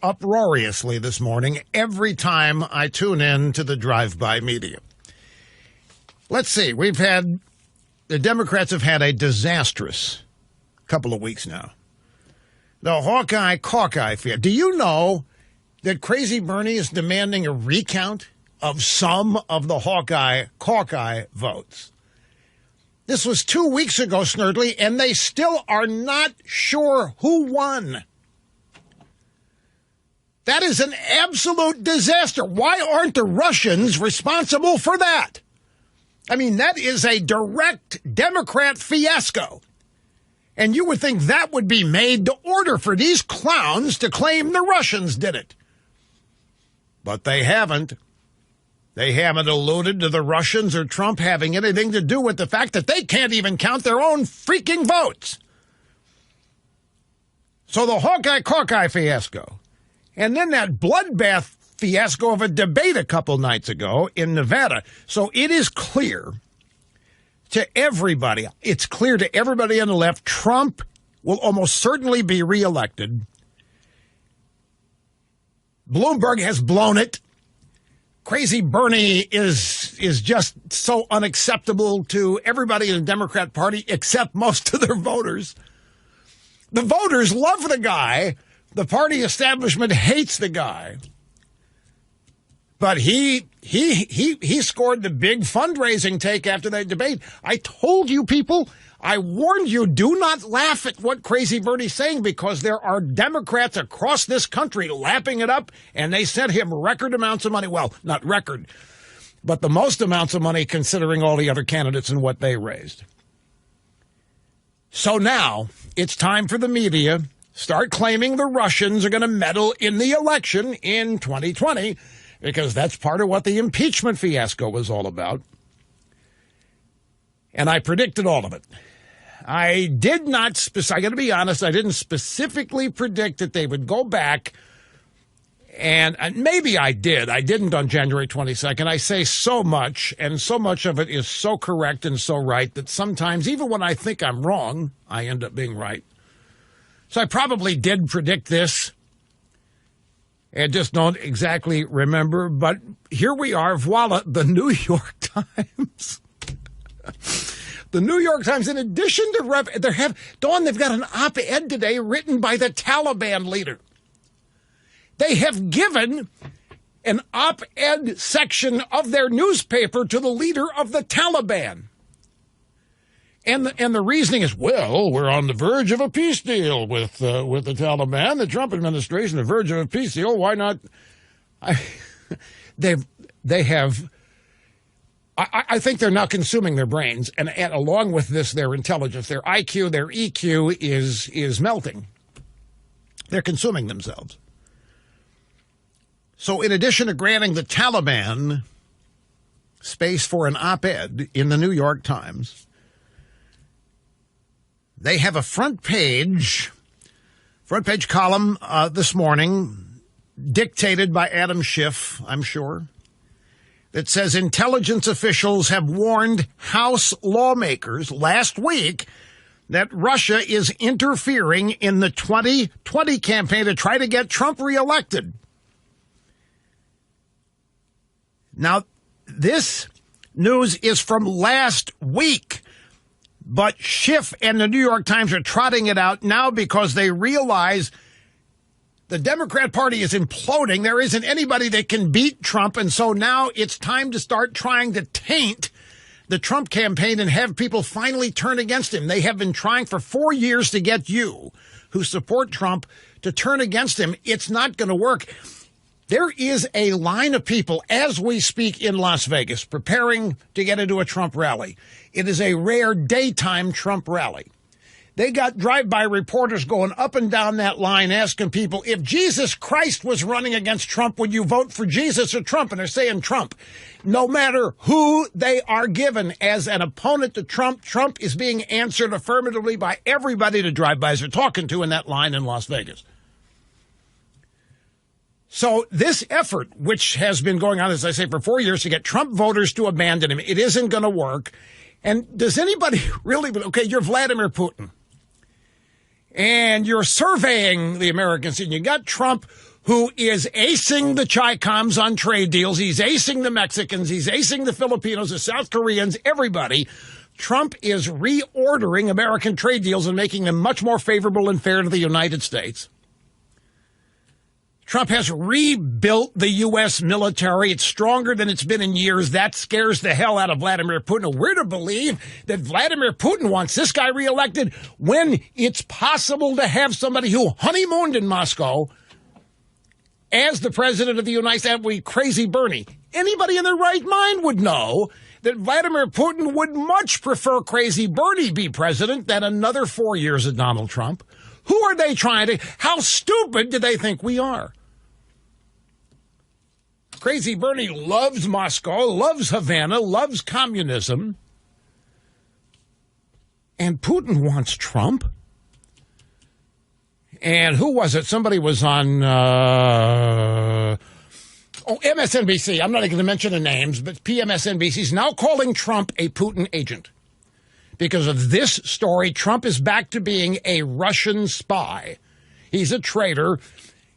uproariously this morning every time I tune in to the drive-by media. Let's see. The Democrats have had a disastrous couple of weeks now. The Hawkeye-Cawkeye fear. Do you know that Crazy Bernie is demanding a recount of some of the Hawkeye-Cawkeye votes? This was 2 weeks ago, Snerdley, and they still are not sure who won. That is an absolute disaster. Why aren't the Russians responsible for that? I mean, that is a direct Democrat fiasco. And you would think that would be made to order for these clowns to claim the Russians did it. But they haven't. They haven't alluded to the Russians or Trump having anything to do with the fact that they can't even count their own freaking votes. So the Hawkeye-Cawkeye fiasco. And then that bloodbath fiasco of a debate a couple nights ago in Nevada. So it is clear to everybody, it's clear to everybody on the left, Trump will almost certainly be reelected. Bloomberg has blown it. Crazy Bernie is just so unacceptable to everybody in the Democrat Party except most of their voters. The voters love the guy. The party establishment hates the guy. But he scored the big fundraising take after that debate. I told you people, I warned you, do not laugh at what Crazy Bernie's saying because there are Democrats across this country lapping it up, and they sent him record amounts of money. Well, not record, but the most amounts of money considering all the other candidates and what they raised. So now it's time for the media start claiming the Russians are going to meddle in the election in 2020. Because that's part of what the impeachment fiasco was all about. And I predicted all of it. I did not, I got to be honest, I didn't specifically predict that they would go back. And maybe I did. I didn't on January 22nd. I say so much, and so much of it is so correct and so right that sometimes, even when I think I'm wrong, I end up being right. So I probably did predict this. And just don't exactly remember. But here we are, voila, the New York Times. The New York Times, in addition to, they've got an op-ed today written by the Taliban leader. They have given an op-ed section of their newspaper to the leader of the Taliban. And the reasoning is, well, we're on the verge of a peace deal with the Taliban, the Trump administration, the verge of a peace deal. Why not? I think they're now consuming their brains, and along with this, their intelligence, their IQ, their EQ is melting. They're consuming themselves. So in addition to granting the Taliban space for an op-ed in the New York Times, they have a front page column this morning, dictated by Adam Schiff, I'm sure, that says intelligence officials have warned House lawmakers last week that Russia is interfering in the 2020 campaign to try to get Trump reelected. Now, this news is from last week. But Schiff and the New York Times are trotting it out now because they realize the Democrat Party is imploding. There isn't anybody that can beat Trump. And so now it's time to start trying to taint the Trump campaign and have people finally turn against him. They have been trying for 4 years to get you, who support Trump, to turn against him. It's not going to work. There is a line of people as we speak in Las Vegas preparing to get into a Trump rally. It is a rare daytime Trump rally. They got drive-by reporters going up and down that line asking people, if Jesus Christ was running against Trump, would you vote for Jesus or Trump? And they're saying Trump. No matter who they are given as an opponent to Trump, Trump is being answered affirmatively by everybody the drive-bys are talking to in that line in Las Vegas. So this effort, which has been going on, as I say, for 4 years to get Trump voters to abandon him, it isn't going to work. And does anybody really, okay, you're Vladimir Putin. and you're surveying the American scene. You got Trump, who is acing the Chi-Coms on trade deals. He's acing the Mexicans. He's acing the Filipinos, the South Koreans, everybody. Trump is reordering American trade deals and making them much more favorable and fair to the United States. Trump has rebuilt the U.S. military. It's stronger than it's been in years. That scares the hell out of Vladimir Putin. We're to believe that Vladimir Putin wants this guy reelected when it's possible to have somebody who honeymooned in Moscow as the president of the United States. We crazy Bernie. Anybody in their right mind would know that Vladimir Putin would much prefer crazy Bernie be president than another 4 years of Donald Trump. Who are they trying to? How stupid do they think we are? Crazy Bernie loves Moscow, loves Havana, loves communism. And Putin wants Trump. And who was it? Somebody was on MSNBC. I'm not even going to mention the names, but PMSNBC is now calling Trump a Putin agent. Because of this story, Trump is back to being a Russian spy. He's a traitor.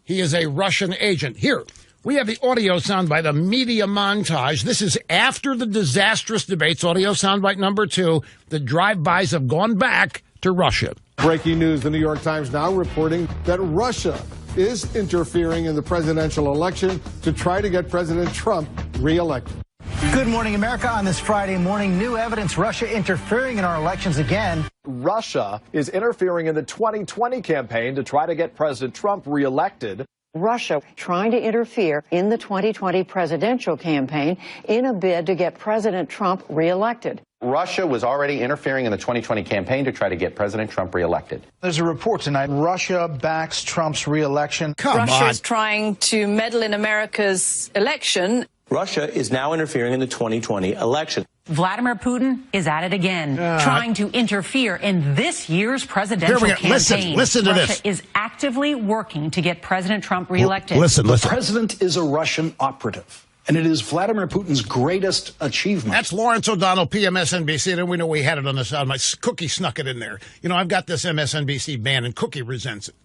He is a Russian agent. Here, we have the audio soundbite, the media montage. This is after the disastrous debates, audio soundbite number 2. The drive-bys have gone back to Russia. Breaking news, the New York Times now reporting that Russia is interfering in the presidential election to try to get President Trump reelected. Good morning, America. On this Friday morning, new evidence Russia interfering in our elections again. Russia is interfering in the 2020 campaign to try to get President Trump reelected. Russia trying to interfere in the 2020 presidential campaign in a bid to get President Trump reelected. Russia was already interfering in the 2020 campaign to try to get President Trump reelected. There's a report tonight. Russia backs Trump's reelection. Russia is trying to meddle in America's election. Russia is now interfering in the 2020 election. Vladimir Putin is at it again, trying to interfere in this year's presidential campaign. Listen to Russia this. is actively working to get President Trump reelected. Listen. The president is a Russian operative, and it is Vladimir Putin's greatest achievement. That's Lawrence O'Donnell, PMSNBC, and we know we had it on the sound. My Cookie snuck it in there. You know, I've got this MSNBC ban, and Cookie resents it.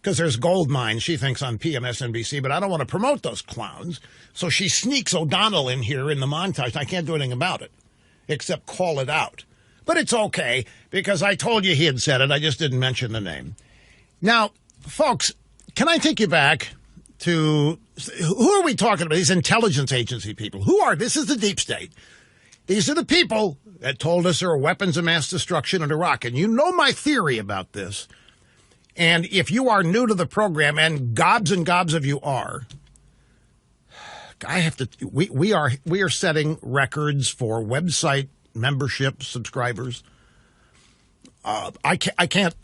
Because there's gold mines, she thinks, on PMSNBC, but I don't want to promote those clowns. So she sneaks O'Donnell in here in the montage. I can't do anything about it, except call it out. But it's okay, because I told you he had said it. I just didn't mention the name. Now, folks, can I take you back to, who are we talking about? These intelligence agency people. Who are, this is the deep state. These are the people that told us there are weapons of mass destruction in Iraq. And you know my theory about this. And if you are new to the program, and gobs of you are, I have to. We are setting records for website membership subscribers. I can't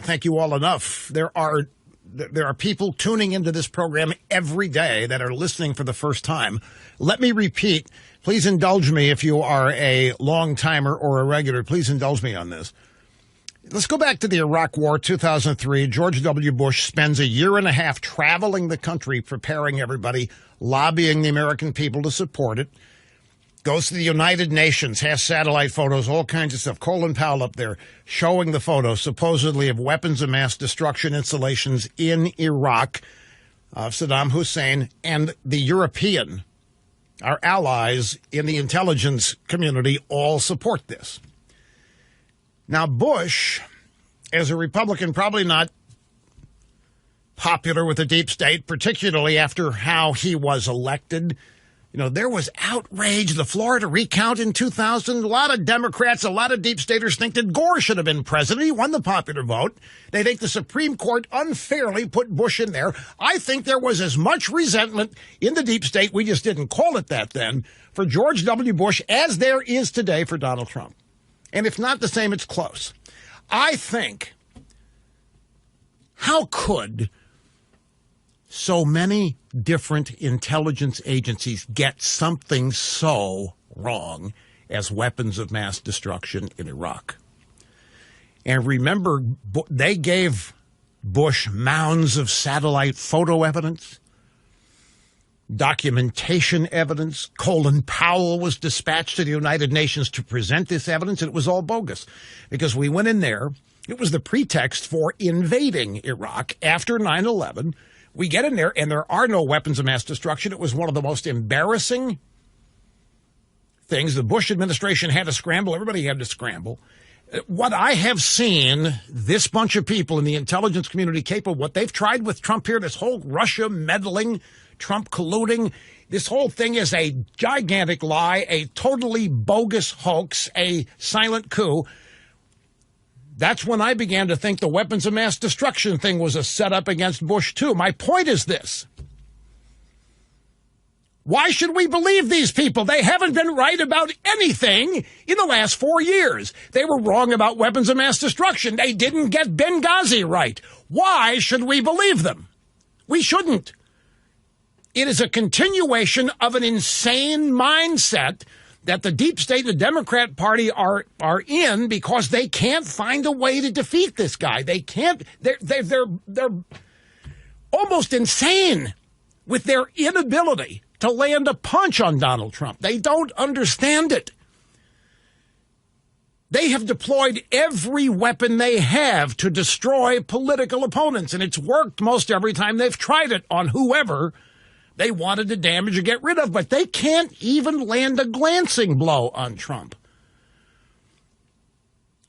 thank you all enough. There are people tuning into this program every day that are listening for the first time. Let me repeat. Please indulge me if you are a long timer or a regular. Please indulge me on this. Let's go back to the Iraq War, 2003. George W. Bush spends a year and a half traveling the country, preparing everybody, lobbying the American people to support it. Goes to the United Nations, has satellite photos, all kinds of stuff. Colin Powell up there showing the photos, supposedly, of weapons of mass destruction installations in Iraq of Saddam Hussein and the European, our allies in the intelligence community, all support this. Now, Bush, as a Republican, probably not popular with the deep state, particularly after how he was elected. You know, there was outrage. The Florida recount in 2000, a lot of Democrats, a lot of deep staters think that Gore should have been president. He won the popular vote. They think the Supreme Court unfairly put Bush in there. I think there was as much resentment in the deep state, we just didn't call it that then, for George W. Bush as there is today for Donald Trump. And if not the same, it's close. I think, how could so many different intelligence agencies get something so wrong as weapons of mass destruction in Iraq? And remember, they gave Bush mounds of satellite photo evidence, documentation evidence. Colin Powell was dispatched to the United Nations to present this evidence, and it was all bogus because we went in there It was the pretext for invading Iraq after 9/11. We get in there, and there are no weapons of mass destruction. It was one of the most embarrassing things. The Bush administration had to scramble. Everybody had to scramble. What I have seen, this bunch of people in the intelligence community capable, what they've tried with Trump here, this whole Russia meddling, Trump colluding, this whole thing is a gigantic lie, a totally bogus hoax, a silent coup. That's when I began to think the weapons of mass destruction thing was a setup against Bush, too. My point is this. Why should we believe these people? They haven't been right about anything in the last 4 years. They were wrong about weapons of mass destruction. They didn't get Benghazi right. Why should we believe them? We shouldn't. It is a continuation of an insane mindset that the deep state and the Democrat Party are in because they can't find a way to defeat this guy. They can't. They're almost insane with their inability to land a punch on Donald Trump. They don't understand it. They have deployed every weapon they have to destroy political opponents, and it's worked most every time they've tried it on whoever they wanted to damage or get rid of, but they can't even land a glancing blow on Trump.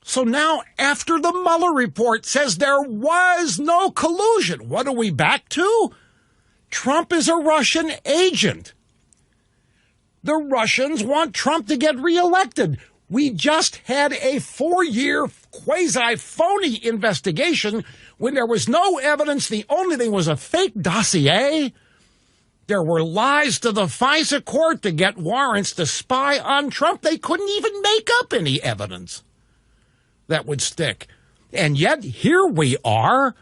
So now, after the Mueller report says there was no collusion, what are we back to? Trump is a Russian agent. The Russians want Trump to get reelected. We just had a 4-year quasi-phony investigation when there was no evidence. The only thing was a fake dossier. There were lies to the FISA court to get warrants to spy on Trump. They couldn't even make up any evidence that would stick. And yet, here we are.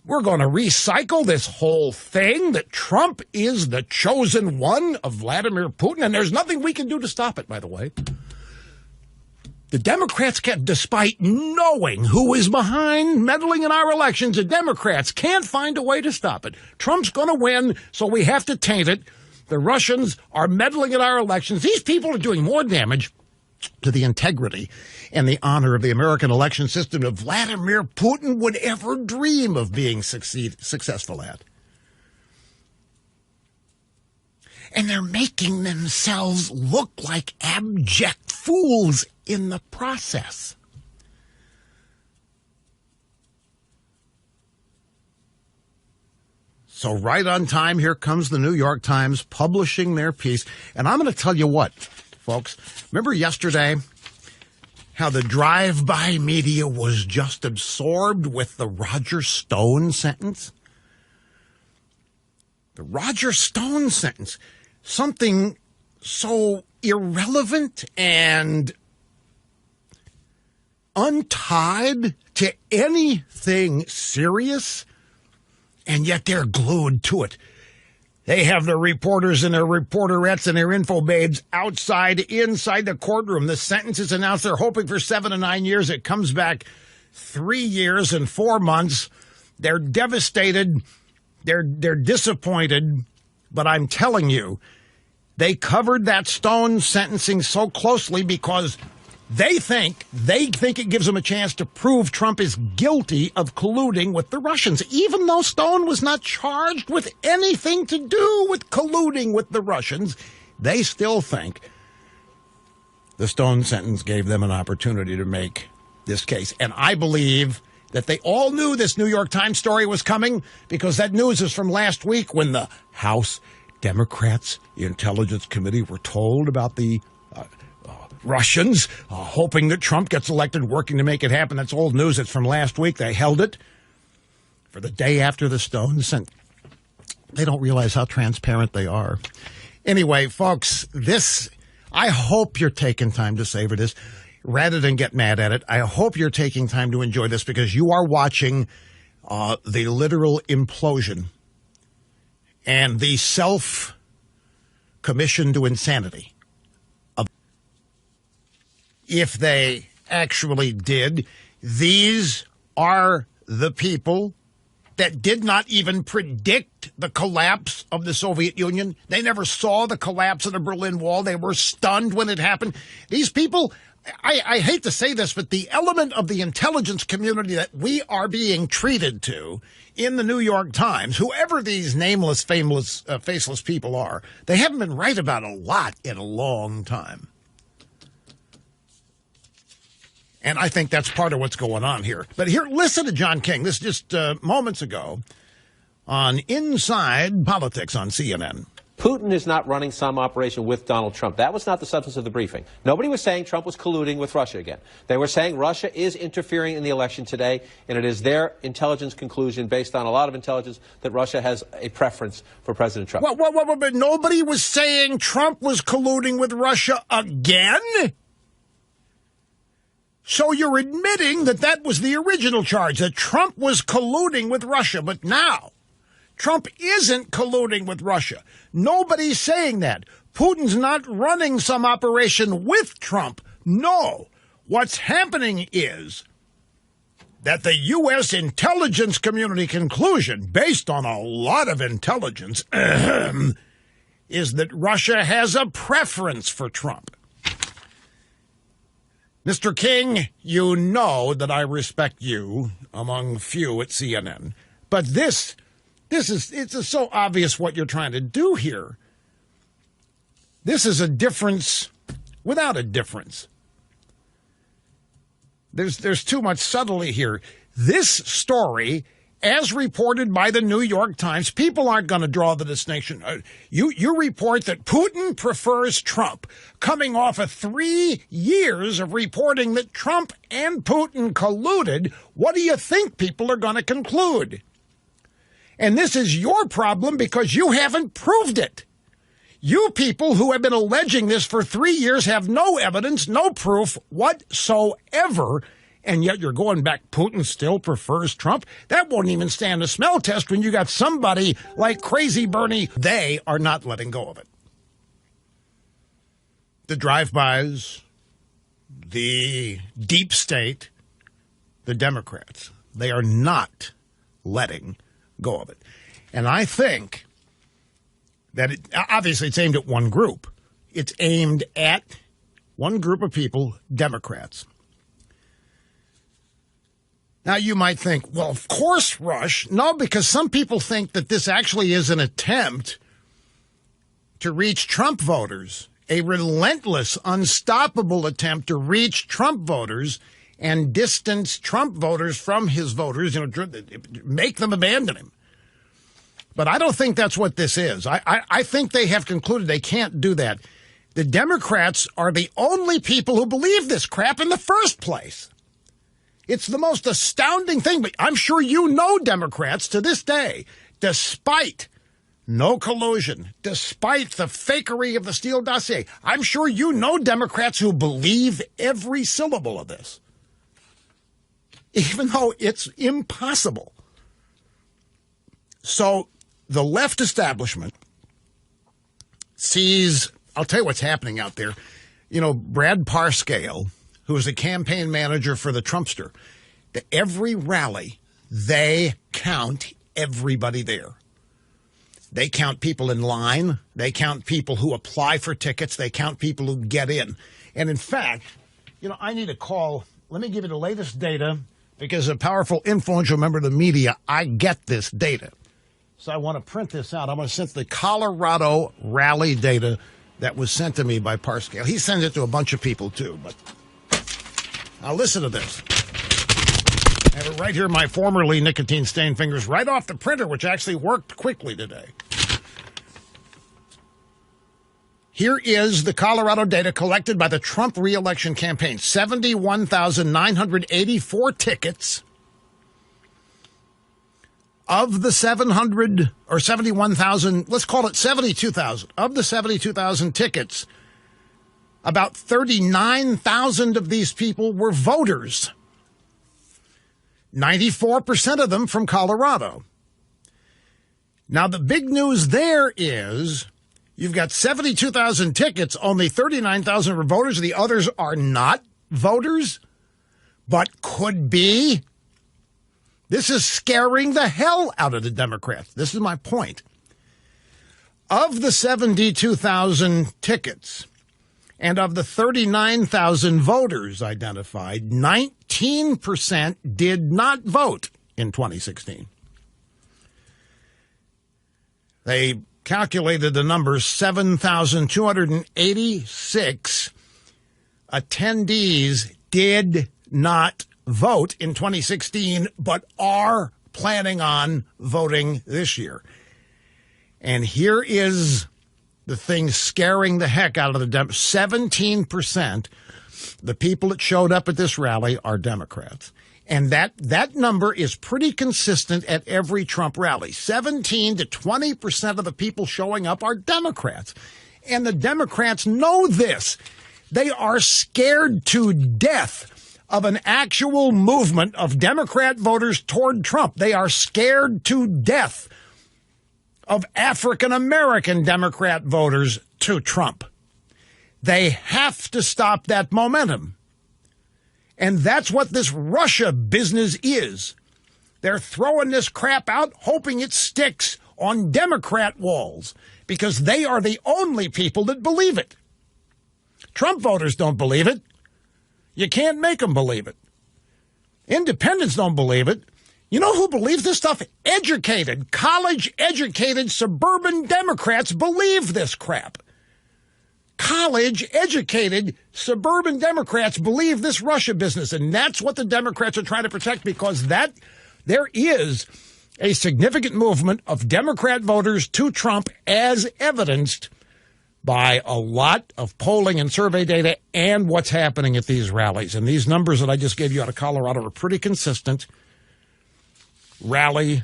We're going to recycle this whole thing that Trump is the chosen one of Vladimir Putin, and there's nothing we can do to stop it, by the way. The Democrats can't, despite knowing who is behind meddling in our elections, the Democrats can't find a way to stop it. Trump's going to win, so we have to taint it. The Russians are meddling in our elections. These people are doing more damage to the integrity and the honor of the American election system than Vladimir Putin would ever dream of being successful at. And they're making themselves look like abject fools in the process. So right on time, here comes the New York Times publishing their piece. And I'm going to tell you what, folks. Remember yesterday how the drive-by media was just absorbed with the Roger Stone sentence? The Roger Stone sentence. Something so irrelevant and untied to anything serious, and yet they're glued to it. They have their reporters and their reporterettes and their info babes outside, inside the courtroom. The sentence is announced. They're hoping for 7 to 9 years. It comes back 3 years and 4 months. They're devastated. They're disappointed. But I'm telling you, they covered that Stone sentencing so closely because they think it gives them a chance to prove Trump is guilty of colluding with the Russians, even though Stone was not charged with anything to do with colluding with the Russians. They still think the Stone sentence gave them an opportunity to make this case. And I believe that they all knew this New York Times story was coming because that news is from last week when the House Democrats Intelligence Committee were told about the Russians, hoping that Trump gets elected, working to make it happen. That's old news. It's from last week. They held it for the day after the Stone sent. They don't realize how transparent they are. Anyway, folks, I hope you're taking time to savor this rather than get mad at it. I hope you're taking time to enjoy this because you are watching the literal implosion and the self-commission to insanity. If they actually did, these are the people that did not even predict the collapse of the Soviet Union. They never saw the collapse of the Berlin Wall. They were stunned when it happened. These people, I hate to say this, but the element of the intelligence community that we are being treated to in the New York Times, whoever these nameless, faceless people are, they haven't been right about a lot in a long time. And I think that's part of what's going on here. But here, listen to John King. This just moments ago on Inside Politics on CNN. Putin is not running some operation with Donald Trump. That was not the substance of the briefing. Nobody was saying Trump was colluding with Russia again. They were saying Russia is interfering in the election today, and it is their intelligence conclusion, based on a lot of intelligence, that Russia has a preference for President Trump. But nobody was saying Trump was colluding with Russia again? So you're admitting that that was the original charge, that Trump was colluding with Russia, but now Trump isn't colluding with Russia. Nobody's saying that. Putin's not running some operation with Trump. No. What's happening is that the U.S. intelligence community conclusion, based on a lot of intelligence, is that Russia has a preference for Trump. Mr. King, you know that I respect you among few at CNN, but it's so obvious what you're trying to do here. This is a difference without a difference. There's too much subtlety here. This story, as reported by the New York Times, people aren't going to draw the distinction. You report that Putin prefers Trump, coming off of 3 years of reporting that Trump and Putin colluded. What do you think people are going to conclude? And this is your problem because you haven't proved it. You people who have been alleging this for 3 years have no evidence, no proof whatsoever, and yet you're going back, Putin still prefers Trump? That won't even stand a smell test when you got somebody like Crazy Bernie. They are not letting go of it. The drive-bys, the deep state, the Democrats, they are not letting go of it. And I think that obviously it's aimed at one group. It's aimed at one group of people, Democrats. Now, you might think, well, of course, Rush. No, because some people think that this actually is an attempt to reach Trump voters, a relentless, unstoppable attempt to reach Trump voters and distance Trump voters from his voters, make them abandon him. But I don't think that's what this is. I think they have concluded they can't do that. The Democrats are the only people who believe this crap in the first place. It's the most astounding thing, but I'm sure you know Democrats to this day, despite no collusion, despite the fakery of the Steele dossier. I'm sure you know Democrats who believe every syllable of this, even though it's impossible. So the left establishment sees, I'll tell you what's happening out there. You know, Brad Parscale, who is a campaign manager for the Trumpster, at every rally, they count everybody there. They count people in line. They count people who apply for tickets. They count people who get in. And in fact, I need to call. Let me give you the latest data, because as a powerful, influential member of the media, I get this data. So I want to print this out. I'm going to send the Colorado rally data that was sent to me by Parscale. He sends it to a bunch of people, too. But now listen to this. I have it right here in my formerly nicotine-stained fingers, right off the printer, which actually worked quickly today. Here is the Colorado data collected by the Trump re-election campaign. 71,984 tickets. Of the 700 or 71,000, let's call it 72,000. Of the 72,000 tickets, about 39,000 of these people were voters. 94% of them from Colorado. Now, the big news there is you've got 72,000 tickets, only 39,000 were voters. The others are not voters, but could be. This is scaring the hell out of the Democrats. This is my point. Of the 72,000 tickets and of the 39,000 voters identified, 19% did not vote in 2016. They calculated the numbers, 7,286 attendees did not vote in 2016, but are planning on voting this year. And here is the thing scaring the heck out of the Democrats. 17%, the people that showed up at this rally are Democrats. And that number is pretty consistent at every Trump rally. 17 to 20% of the people showing up are Democrats. And the Democrats know this. They are scared to death of an actual movement of Democrat voters toward Trump. They are scared to death of African-American Democrat voters to Trump. They have to stop that momentum. And that's what this Russia business is. They're throwing this crap out, hoping it sticks on Democrat walls, because they are the only people that believe it. Trump voters don't believe it. You can't make them believe it. Independents don't believe it. You know who believes this stuff? Educated, college-educated suburban Democrats believe this crap. College-educated suburban Democrats believe this Russia business, and that's what the Democrats are trying to protect, because there is a significant movement of Democrat voters to Trump, as evidenced by a lot of polling and survey data and what's happening at these rallies. And these numbers that I just gave you out of Colorado are pretty consistent. Rally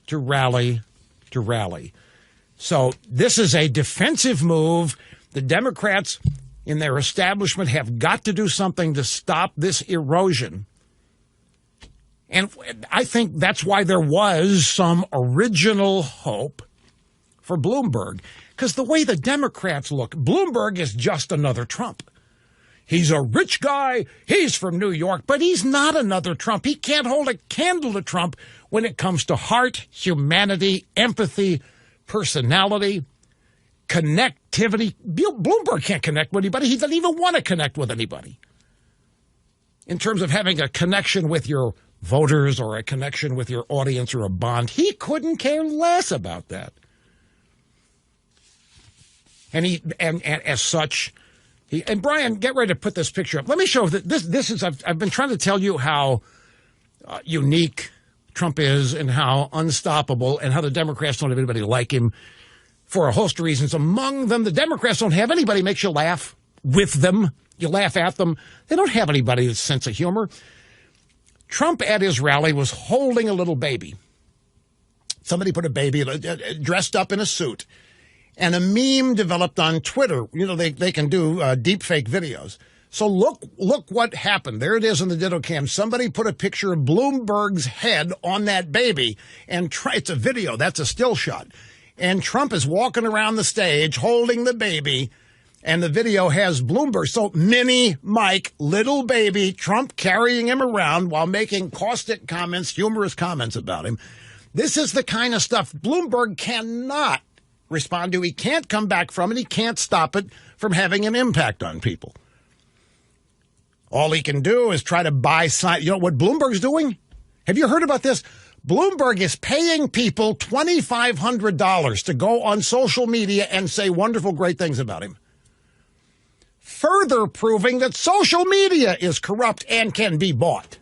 to rally to rally. So this is a defensive move. The Democrats in their establishment have got to do something to stop this erosion. And I think that's why there was some original hope for Bloomberg. Because the way the Democrats look, Bloomberg is just another Trump. He's a rich guy. He's from New York, but he's not another Trump. He can't hold a candle to Trump when it comes to heart, humanity, empathy, personality, connectivity. Bloomberg can't connect with anybody. He doesn't even want to connect with anybody. In terms of having a connection with your voters or a connection with your audience or a bond, he couldn't care less about that. And as such, and Brian, get ready to put this picture up. Let me show that this is. I've been trying to tell you how unique Trump is and how unstoppable, and how the Democrats don't have anybody like him for a host of reasons. Among them, the Democrats don't have anybody who makes you laugh with them. You laugh at them. They don't have anybody with a sense of humor. Trump at his rally was holding a little baby. Somebody put a baby dressed up in a suit. And a meme developed on Twitter. You know, they can do deep fake videos. So look what happened. There it is in the Ditto Cam. Somebody put a picture of Bloomberg's head on that baby. And it's a video. That's a still shot. And Trump is walking around the stage holding the baby. And the video has Bloomberg. So mini Mike, little baby, Trump carrying him around while making caustic comments, humorous comments about him. This is the kind of stuff Bloomberg cannot respond to. He can't come back from it. He can't stop it from having an impact on people. All he can do is try to buy sign. You know what Bloomberg's doing? Have you heard about this? Bloomberg is paying people $2,500 to go on social media and say wonderful, great things about him. Further proving that social media is corrupt and can be bought.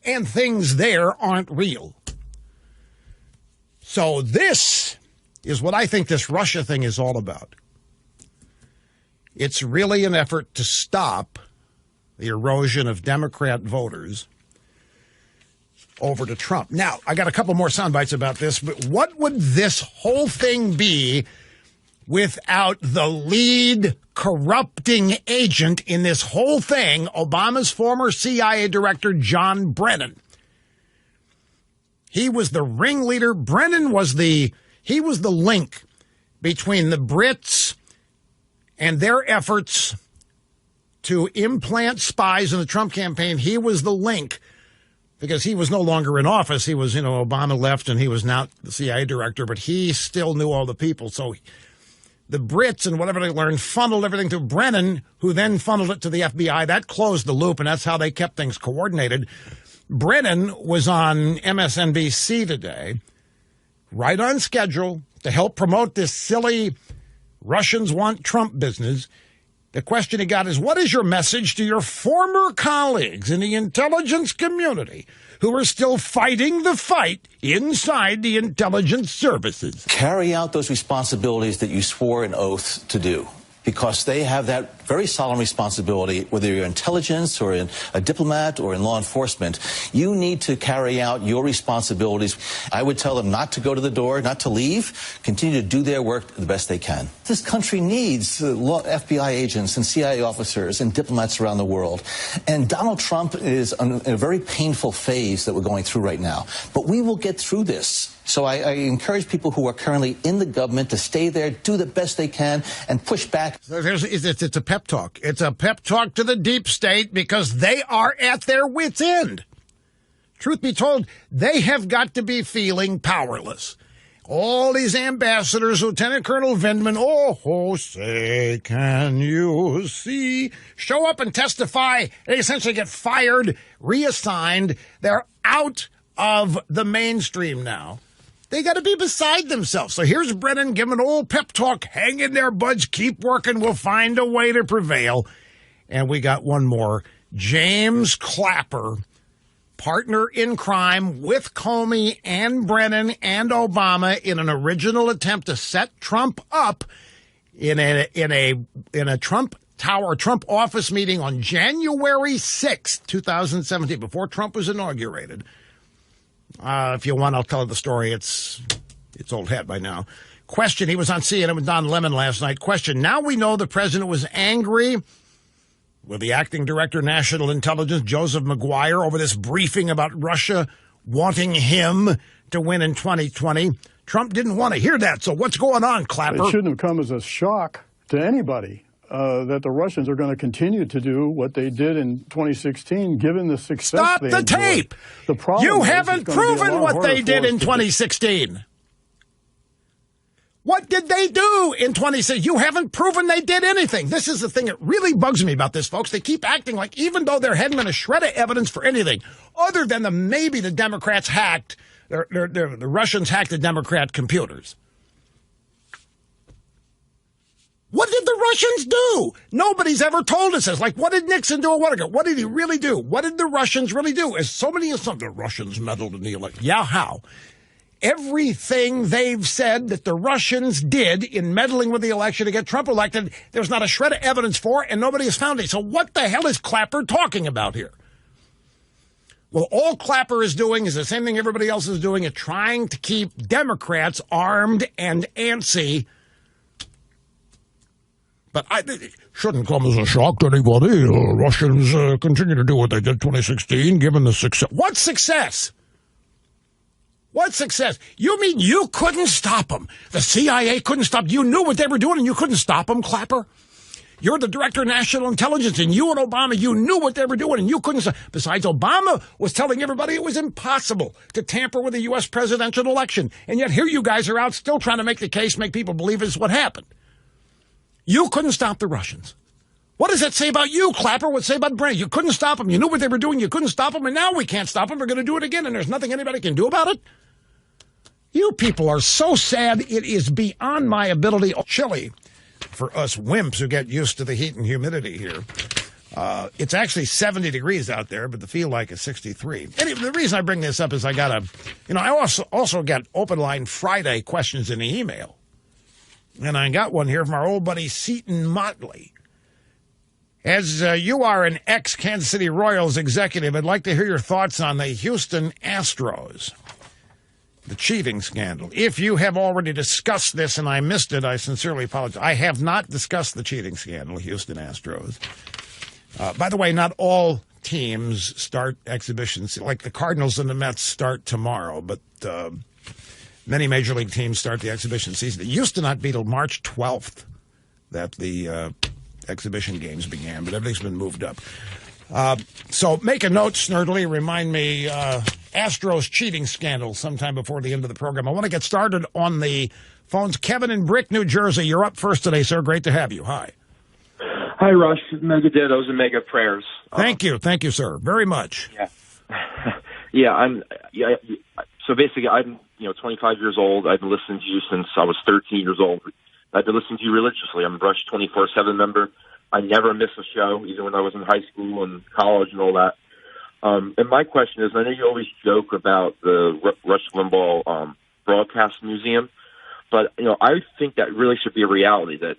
And things there aren't real. So this is what I think this Russia thing is all about. It's really an effort to stop the erosion of Democrat voters over to Trump. Now, I got a couple more sound bites about this, but what would this whole thing be without the lead corrupting agent in this whole thing, Obama's former CIA director, John Brennan? He was the ringleader. Brennan was he was the link between the Brits and their efforts to implant spies in the Trump campaign. He was the link because he was no longer in office. He was, Obama left and he was now the CIA director, but he still knew all the people. So the Brits and whatever they learned funneled everything to Brennan, who then funneled it to the FBI. That closed the loop, and that's how they kept things coordinated. Brennan was on MSNBC today, right on schedule, to help promote this silly Russians want Trump business. The question he got is, what is your message to your former colleagues in the intelligence community who are still fighting the fight inside the intelligence services? Carry out those responsibilities that you swore an oath to do, because they have that very solemn responsibility, whether you're intelligence or in a diplomat or in law enforcement. You need to carry out your responsibilities. I would tell them not to go to the door, not to leave, continue to do their work the best they can. This country needs FBI agents and CIA officers and diplomats around the world. And Donald Trump is in a very painful phase that we're going through right now. But we will get through this. So I encourage people who are currently in the government to stay there, do the best they can, and push back. So it's a pep talk. It's a pep talk to the deep state because they are at their wits' end. Truth be told, they have got to be feeling powerless. All these ambassadors, Lieutenant Colonel Vindman, oh, say, can you see? Show up and testify. They essentially get fired, reassigned. They're out of the mainstream now. They got to be beside themselves. So here's Brennan giving an old pep talk. Hang in there, buds. Keep working. We'll find a way to prevail. And we got one more. James Clapper, partner in crime with Comey and Brennan and Obama in an original attempt to set Trump up in a Trump Tower, Trump office meeting on January 6th, 2017, before Trump was inaugurated. If you want, I'll tell the story. It's old hat by now. Question, he was on CNN with Don Lemon last night. Question, now we know the president was angry with the acting director of national intelligence, Joseph Maguire, over this briefing about Russia wanting him to win in 2020. Trump didn't want to hear that. So what's going on, Clapper? It shouldn't have come as a shock to anybody that the Russians are going to continue to do what they did in 2016, given the success Stop they the enjoyed. tape! The problem You is haven't it's gonna be a proven lot what harder they for did us in to 2016. What did they do in 2016? You haven't proven they did anything. This is the thing that really bugs me about this, folks. They keep acting like even though there hadn't been a shred of evidence for anything, other than maybe the Democrats hacked, the Russians hacked the Democrat computers. What did the Russians do? Nobody's ever told us this. Like, what did Nixon do a while ago? What did he really do? What did the Russians really do? As so many of the Russians meddled in the election. Yeah, how? Everything they've said that the Russians did in meddling with the election to get Trump elected, there's not a shred of evidence for, and nobody has found it. So what the hell is Clapper talking about here? Well, all Clapper is doing is the same thing everybody else is doing, is trying to keep Democrats armed and antsy. But it shouldn't come as a shock to anybody. Russians continue to do what they did in 2016, given the success. What success? What success? You mean you couldn't stop them? The CIA couldn't stop. You knew what they were doing and you couldn't stop them, Clapper? You're the director of national intelligence, and you and Obama, you knew what they were doing and you couldn't stop. Besides, Obama was telling everybody it was impossible to tamper with the U.S. presidential election. And yet here you guys are out still trying to make the case, make people believe it's what happened. You couldn't stop the Russians. What does that say about you, Clapper? What does it say about Brennan? You couldn't stop them. You knew what they were doing. You couldn't stop them. And now we can't stop them. We're going to do it again. And there's nothing anybody can do about it. You people are so sad. It is beyond my ability. Chilly for us wimps who get used to the heat and humidity here. It's actually 70 degrees out there, but the feel like is 63. Anyway, the reason I bring this up is I also got Open Line Friday questions in the email. And I got one here from our old buddy Seton Motley. As you are an ex-Kansas City Royals executive, I'd like to hear your thoughts on the Houston Astros, the cheating scandal. If you have already discussed this and I missed it, I sincerely apologize. I have not discussed the cheating scandal, Houston Astros. By the way, not all teams start exhibitions. Like the Cardinals and the Mets start tomorrow, but many Major League teams start the exhibition season. It used to not be till March 12th that the exhibition games began, but everything's been moved up. So make a note, Snerdley. Remind me Astros cheating scandal sometime before the end of the program. I want to get started on the phones. Kevin in Brick, New Jersey. You're up first today, sir. Great to have you. Hi. Hi, Rush. Mega dittos and mega prayers. Thank you, sir, very much. Yeah. So basically, I'm 25 years old. I've been listening to you since I was 13 years old. I've been listening to you religiously. I'm a Rush 24/7 member. I never miss a show, even when I was in high school and college and all that. And my question is, I know you always joke about the Rush Limbaugh Broadcast Museum, but I think that really should be a reality. That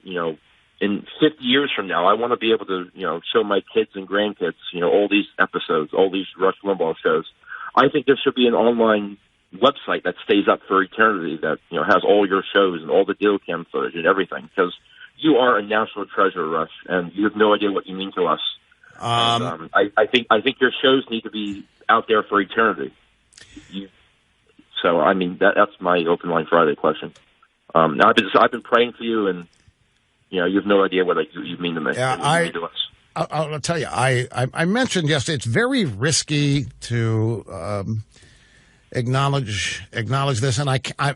in 50 years from now, I want to be able to show my kids and grandkids all these episodes, all these Rush Limbaugh shows. I think there should be an online website that stays up for eternity that has all your shows and all the deal cam footage and everything, because you are a national treasure, Rush, and you have no idea what you mean to us. I think your shows need to be out there for eternity. So I mean that's my Open Line Friday question. Now I've been praying for you, and you have no idea what you mean to me. Yeah, I'll tell you. I mentioned yesterday it's very risky to acknowledge this, and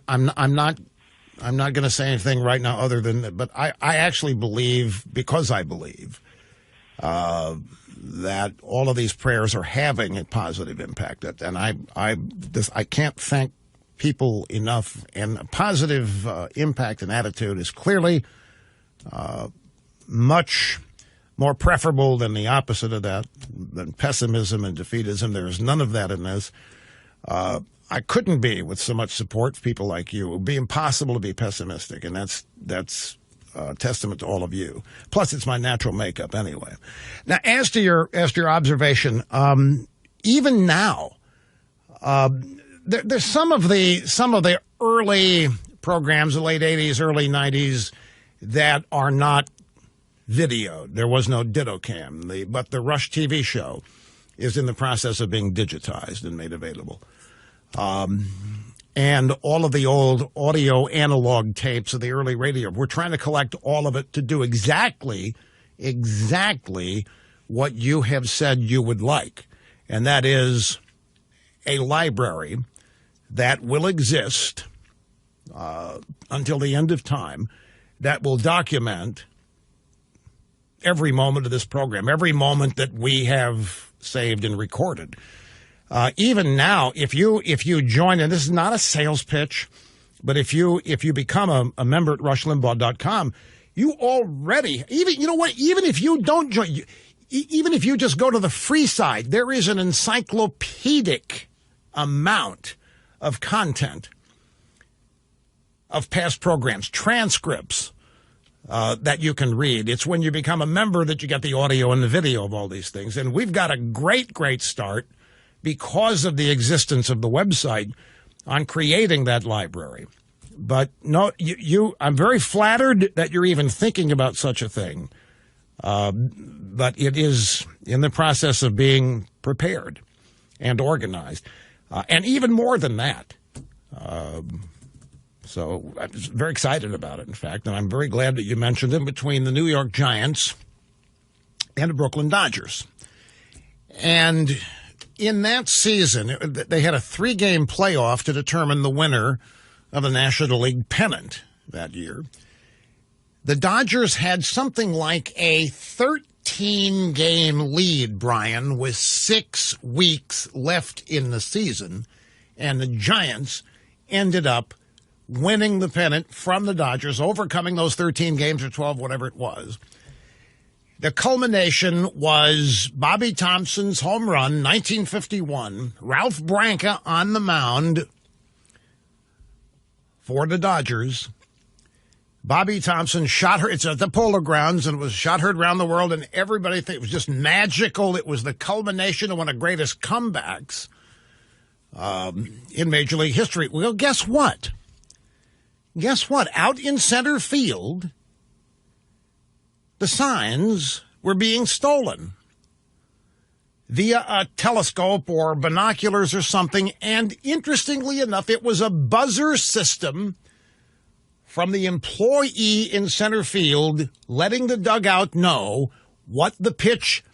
I'm not going to say anything right now other than that. But I actually believe, because I believe that all of these prayers are having a positive impact, and I can't thank people enough. And a positive impact and attitude is clearly much more preferable than the opposite of that, than pessimism and defeatism. There's none of that in this. I couldn't be with so much support for people like you. It would be impossible to be pessimistic, and that's a testament to all of you. Plus, it's my natural makeup anyway. Now, as to your observation, even now, there's some of the early programs, the late 80s, early 90s, that are not videoed. There was no DittoCam, but the Rush TV show is in the process of being digitized and made available. And all of the old audio analog tapes of the early radio, we're trying to collect all of it to do exactly what you have said you would like. And that is a library that will exist until the end of time, that will document every moment of this program, every moment that we have saved and recorded. Even now, if you join, and this is not a sales pitch, but if you become a member at rushlimbaugh.com, you already, even if you don't join, even if you just go to the free side, there is an encyclopedic amount of content of past programs, transcripts that you can read. It's when you become a member that you get the audio and the video of all these things. And we've got a great start because of the existence of the website on creating that library. But no, I'm very flattered that you're even thinking about such a thing. But it is in the process of being prepared and organized. And even more than that. So I'm very excited about it, in fact, and I'm very glad that you mentioned it, between the New York Giants and the Brooklyn Dodgers. And in that season, they had a 3-game playoff to determine the winner of the National League pennant that year. The Dodgers had something like a 13-game lead, Brian, with 6 weeks left in the season, and the Giants ended up winning the pennant from the Dodgers, overcoming those 13 games or 12, whatever it was. The culmination was Bobby Thompson's home run, 1951. Ralph Branca on the mound for the Dodgers. Bobby Thompson shot her. It's at the Polo Grounds, and it was shot heard around the world, and everybody thought it was just magical. It was the culmination of one of the greatest comebacks in Major League history. Well, guess what? Out in center field, the signs were being stolen via a telescope or binoculars or something. And interestingly enough, it was a buzzer system from the employee in center field letting the dugout know what the pitch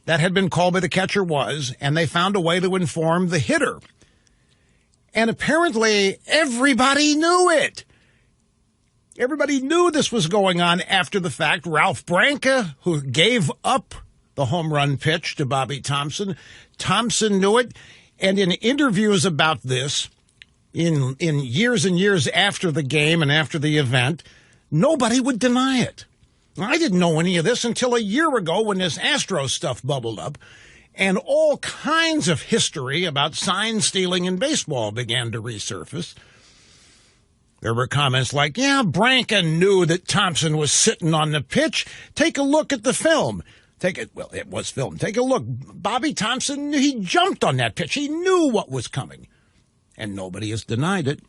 that had been called by the catcher was, and they found a way to inform the hitter. And apparently everybody knew it. Everybody knew this was going on after the fact. Ralph Branca, who gave up the home run pitch to Bobby Thomson, Thomson knew it. And in interviews about this, in years and years after the game and after the event, nobody would deny it. I didn't know any of this until a year ago when this Astros stuff bubbled up, and all kinds of history about sign stealing in baseball began to resurface. There were comments like, yeah, Branca knew that Thomson was sitting on the pitch. Take a look at the film. Well, it was filmed. Take a look. Bobby Thomson, he jumped on that pitch. He knew what was coming. And nobody has denied it.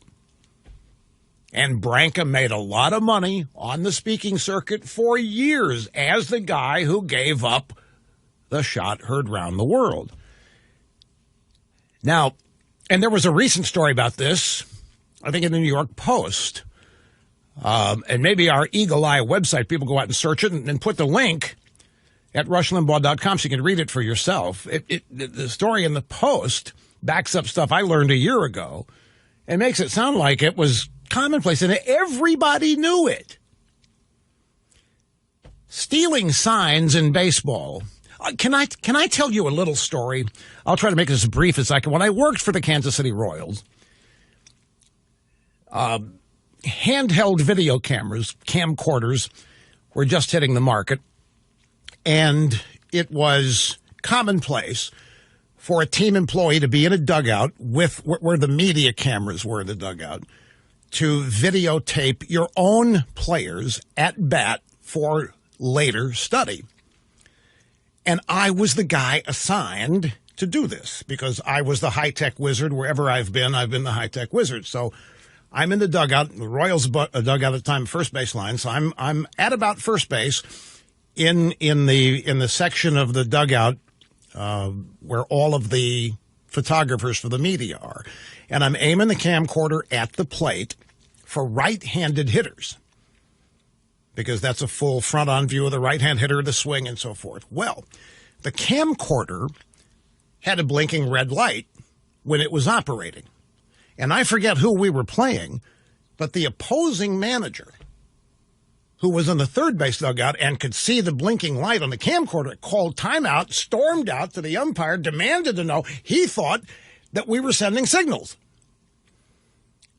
And Branca made a lot of money on the speaking circuit for years as the guy who gave up the shot heard round the world. Now, and there was a recent story about this, I think in the New York Post, and maybe our Eagle Eye website, people go out and search it and put the link at rushlimbaugh.com so you can read it for yourself. The story in the Post backs up stuff I learned a year ago and makes it sound like it was commonplace, and everybody knew it. Stealing signs in baseball. Can I tell you a little story? I'll try to make this as brief as I can. When I worked for the Kansas City Royals, handheld video cameras, camcorders, were just hitting the market, and it was commonplace for a team employee to be in a dugout with where the media cameras were in the dugout to videotape your own players at bat for later study. And I was the guy assigned to do this because I was the high-tech wizard. Wherever I've been the high-tech wizard. So I'm in the dugout, the Royals dugout at the time, first base line. So I'm at about first base in the section of the dugout where all of the photographers for the media are. And I'm aiming the camcorder at the plate for right-handed hitters because that's a full front-on view of the right-hand hitter, the swing, and so forth. Well, the camcorder had a blinking red light when it was operating. And I forget who we were playing, but the opposing manager, who was in the third base dugout and could see the blinking light on the camcorder, called timeout, stormed out to the umpire, demanded to know. He thought that we were sending signals.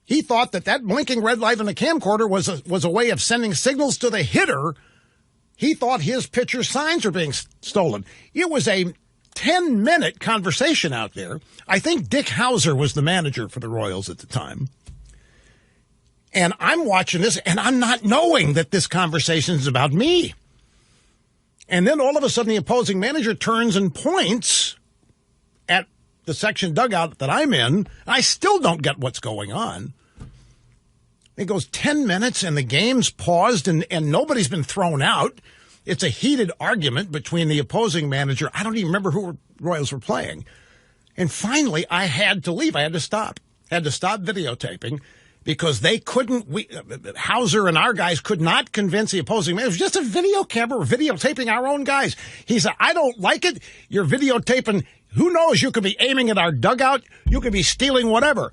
He thought that blinking red light on the camcorder was a way of sending signals to the hitter. He thought his pitcher's signs were being stolen. It was a 10-minute conversation out there. I think Dick Hauser was the manager for the Royals at the time. And I'm watching this, and I'm not knowing that this conversation is about me. And then all of a sudden, the opposing manager turns and points at the section dugout that I'm in. I still don't get what's going on. It goes 10 minutes, and the game's paused, and nobody's been thrown out. It's a heated argument between the opposing manager. I don't even remember who Royals were playing. And finally, I had to leave. I had to stop. Videotaping. Because they couldn't, Hauser and our guys could not convince the opposing man. It was just a video camera. We're videotaping our own guys. He said, I don't like it. You're videotaping. Who knows? You could be aiming at our dugout. You could be stealing whatever.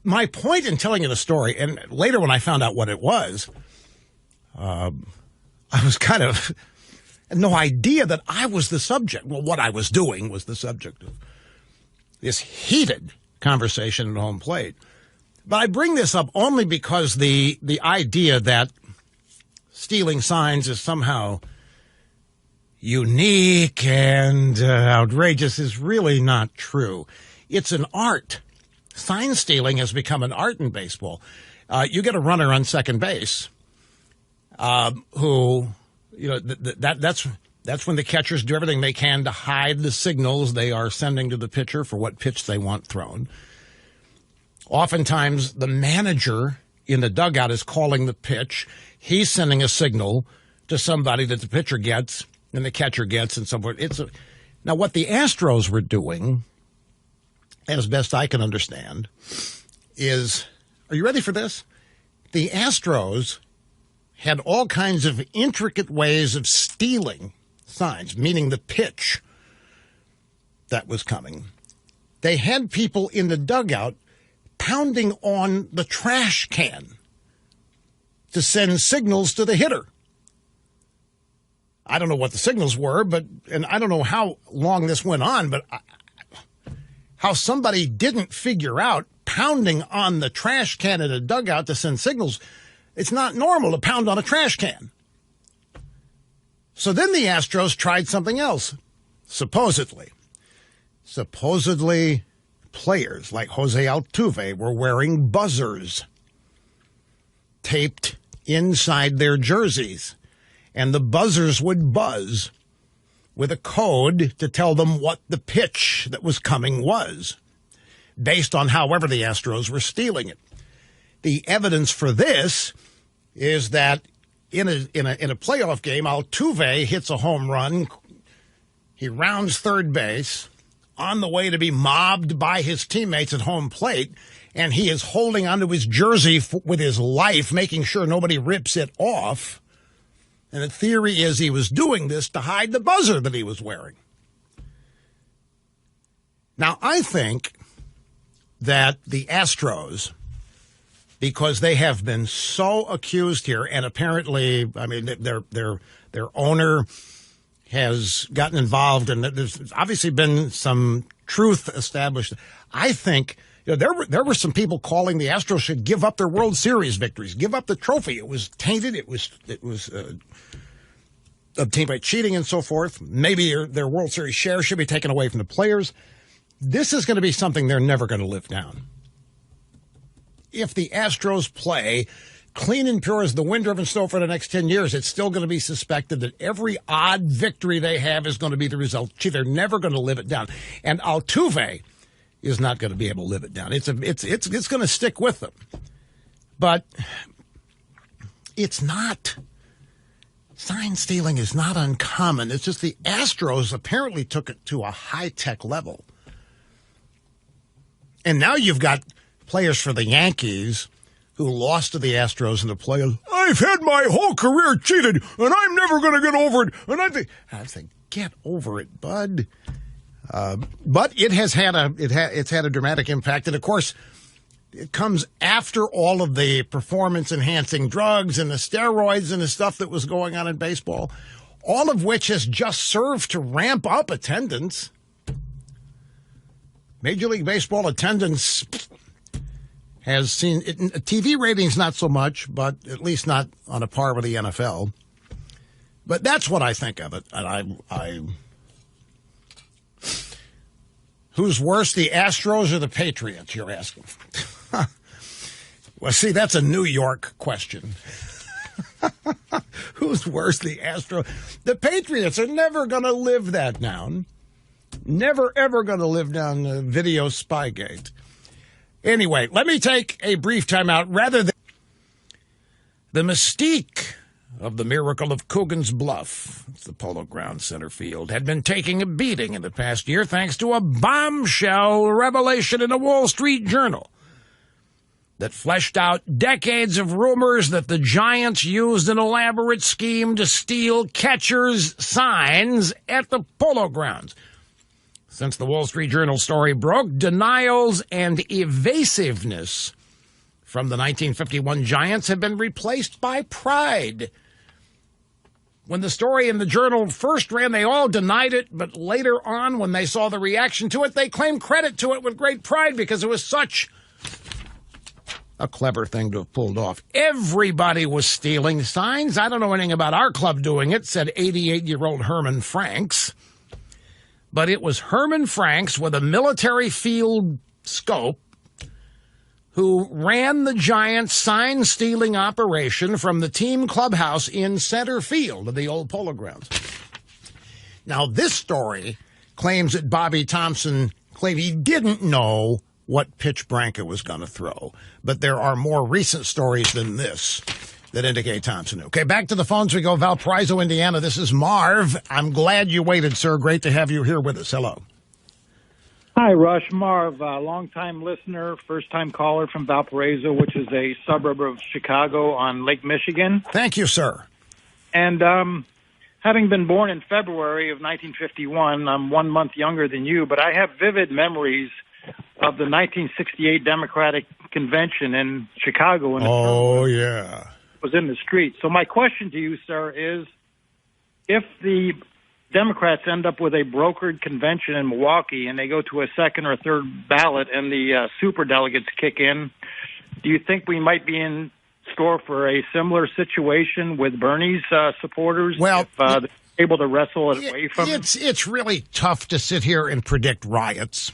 My point in telling you the story, and later when I found out what it was, I was kind of no idea that I was the subject. Well, what I was doing was the subject of this heated conversation at home plate. But I bring this up only because the idea that stealing signs is somehow unique and outrageous is really not true. It's an art. Sign stealing has become an art in baseball. You get a runner on second base who, that's when the catchers do everything they can to hide the signals they are sending to the pitcher for what pitch they want thrown. Oftentimes, the manager in the dugout is calling the pitch. He's sending a signal to somebody that the pitcher gets and the catcher gets and so forth. Now, what the Astros were doing, as best I can understand, is, are you ready for this? The Astros had all kinds of intricate ways of stealing signs, meaning the pitch. that was coming, they had people in the dugout pounding on the trash can to send signals to the hitter. I don't know what the signals were, and I don't know how long this went on, but how somebody didn't figure out pounding on the trash can in a dugout to send signals. It's not normal to pound on a trash can. So then the Astros tried something else, supposedly. Supposedly, players like Jose Altuve were wearing buzzers taped inside their jerseys, and the buzzers would buzz with a code to tell them what the pitch that was coming was, based on however the Astros were stealing it. The evidence for this is that in a playoff game, Altuve hits a home run. He rounds third base on the way to be mobbed by his teammates at home plate, and he is holding onto his jersey with his life, making sure nobody rips it off. And the theory is he was doing this to hide the buzzer that he was wearing. Now, I think that the Astros, because they have been so accused here, and apparently, I mean, their owner has gotten involved, and there's obviously been some truth established. I think there were some people calling the Astros should give up their World Series victories, give up the trophy. It was tainted. It was obtained by cheating and so forth. Maybe their World Series share should be taken away from the players. This is going to be something they're never going to live down. If the Astros play clean and pure as the wind driven snow for the next 10 years, it's still going to be suspected that every odd victory they have is going to be the result. Gee, they're never going to live it down. And Altuve is not going to be able to live it down. It's going to stick with them. But it's not. Sign stealing is not uncommon. It's just the Astros apparently took it to a high-tech level. And now you've got players for the Yankees who lost to the Astros in the playoffs. I've had my whole career cheated, and I'm never going to get over it. And I think, get over it, bud. But it has had it's had a dramatic impact, and of course, it comes after all of the performance-enhancing drugs and the steroids and the stuff that was going on in baseball, all of which has just served to ramp up attendance. Major League Baseball attendance has seen TV ratings not so much, but at least not on a par with the NFL. But that's what I think of it. And who's worse, the Astros or the Patriots, you're asking? Well, see, that's a New York question. Who's worse, the Astros? The Patriots are never going to live that down. Never, ever going to live down the video Spygate. Anyway, let me take a brief time out. Rather than the mystique of the Miracle of Coogan's Bluff, it's the Polo Grounds center field, had been taking a beating in the past year thanks to a bombshell revelation in the Wall Street Journal that fleshed out decades of rumors that the Giants used an elaborate scheme to steal catchers' signs at the Polo Grounds. Since the Wall Street Journal story broke, denials and evasiveness from the 1951 Giants have been replaced by pride. When the story in the Journal first ran, they all denied it, but later on, when they saw the reaction to it, they claimed credit to it with great pride because it was such a clever thing to have pulled off. Everybody was stealing signs. I don't know anything about our club doing it, said 88-year-old Herman Franks. But it was Herman Franks with a military field scope who ran the Giants sign-stealing operation from the team clubhouse in center field of the old Polo Grounds. Now, this story claims that Bobby Thompson claimed he didn't know what pitch Branca was going to throw. But there are more recent stories than this that indicate Thompson knew. Okay, back to the phones we go. Valparaiso, Indiana. This is Marv. I'm glad you waited, sir. Great to have you here with us. Hello. Hi, Rush. Marv, long-time listener, first-time caller from Valparaiso, which is a suburb of Chicago on Lake Michigan. Thank you, sir. And having been born in February of 1951, I'm 1 month younger than you, but I have vivid memories of the 1968 Democratic Convention in Chicago. Oh, yeah. Was in the street. So my question to you, sir, is if the Democrats end up with a brokered convention in Milwaukee and they go to a second or third ballot and the superdelegates kick in, do you think we might be in store for a similar situation with Bernie's supporters? Well, if they're able to wrestle it away from him? It's really tough to sit here and predict riots.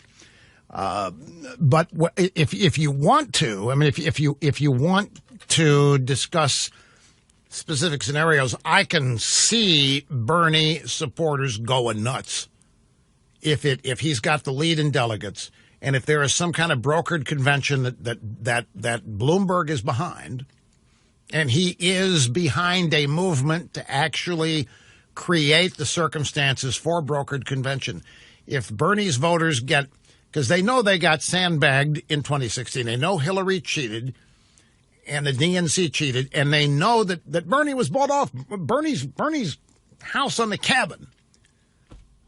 But if you want to, I mean, if you want to discuss specific scenarios, I can see Bernie supporters going nuts if he's got the lead in delegates, and if there is some kind of brokered convention that Bloomberg is behind, and he is behind a movement to actually create the circumstances for a brokered convention. If Bernie's voters get, because they know they got sandbagged in 2016, they know Hillary cheated and the DNC cheated, and they know that Bernie was bought off. Bernie's house on the cabin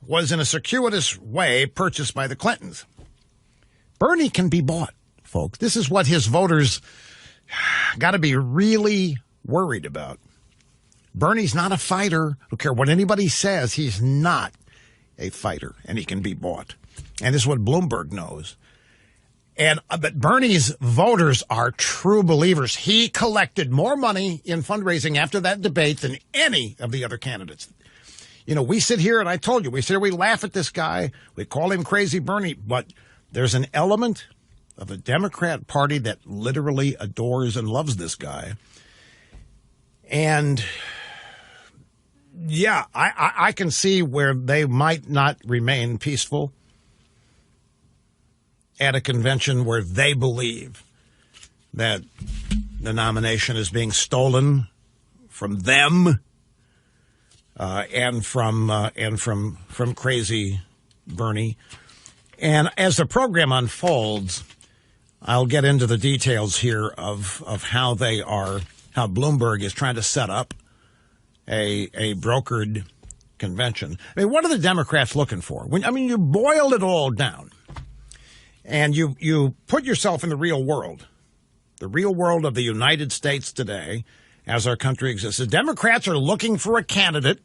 was in a circuitous way purchased by the Clintons. Bernie can be bought, folks. This is what his voters got to be really worried about. Bernie's not a fighter. I don't care what anybody says. He's not a fighter, and he can be bought. And this is what Bloomberg knows. But Bernie's voters are true believers. He collected more money in fundraising after that debate than any of the other candidates. You know, we sit here, and I told you, we laugh at this guy. We call him Crazy Bernie. But there's an element of the Democrat Party that literally adores and loves this guy. And, yeah, I can see where they might not remain peaceful at a convention where they believe that the nomination is being stolen from them and from Crazy Bernie. And as the program unfolds, I'll get into the details here of how Bloomberg is trying to set up a brokered convention. I mean, what are the Democrats looking for? You boil it all down. And you put yourself in the real world of the United States today as our country exists. The Democrats are looking for a candidate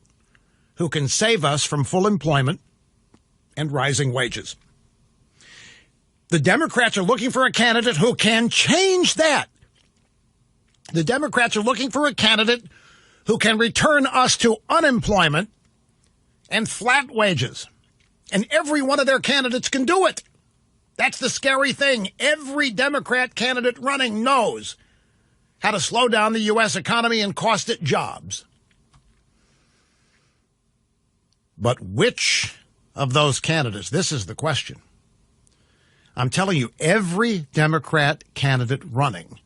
who can save us from full employment and rising wages. The Democrats are looking for a candidate who can change that. The Democrats are looking for a candidate who can return us to unemployment and flat wages. And every one of their candidates can do it. That's the scary thing. Every Democrat candidate running knows how to slow down the U.S. economy and cost it jobs. But which of those candidates? This is the question. I'm telling you, every Democrat candidate running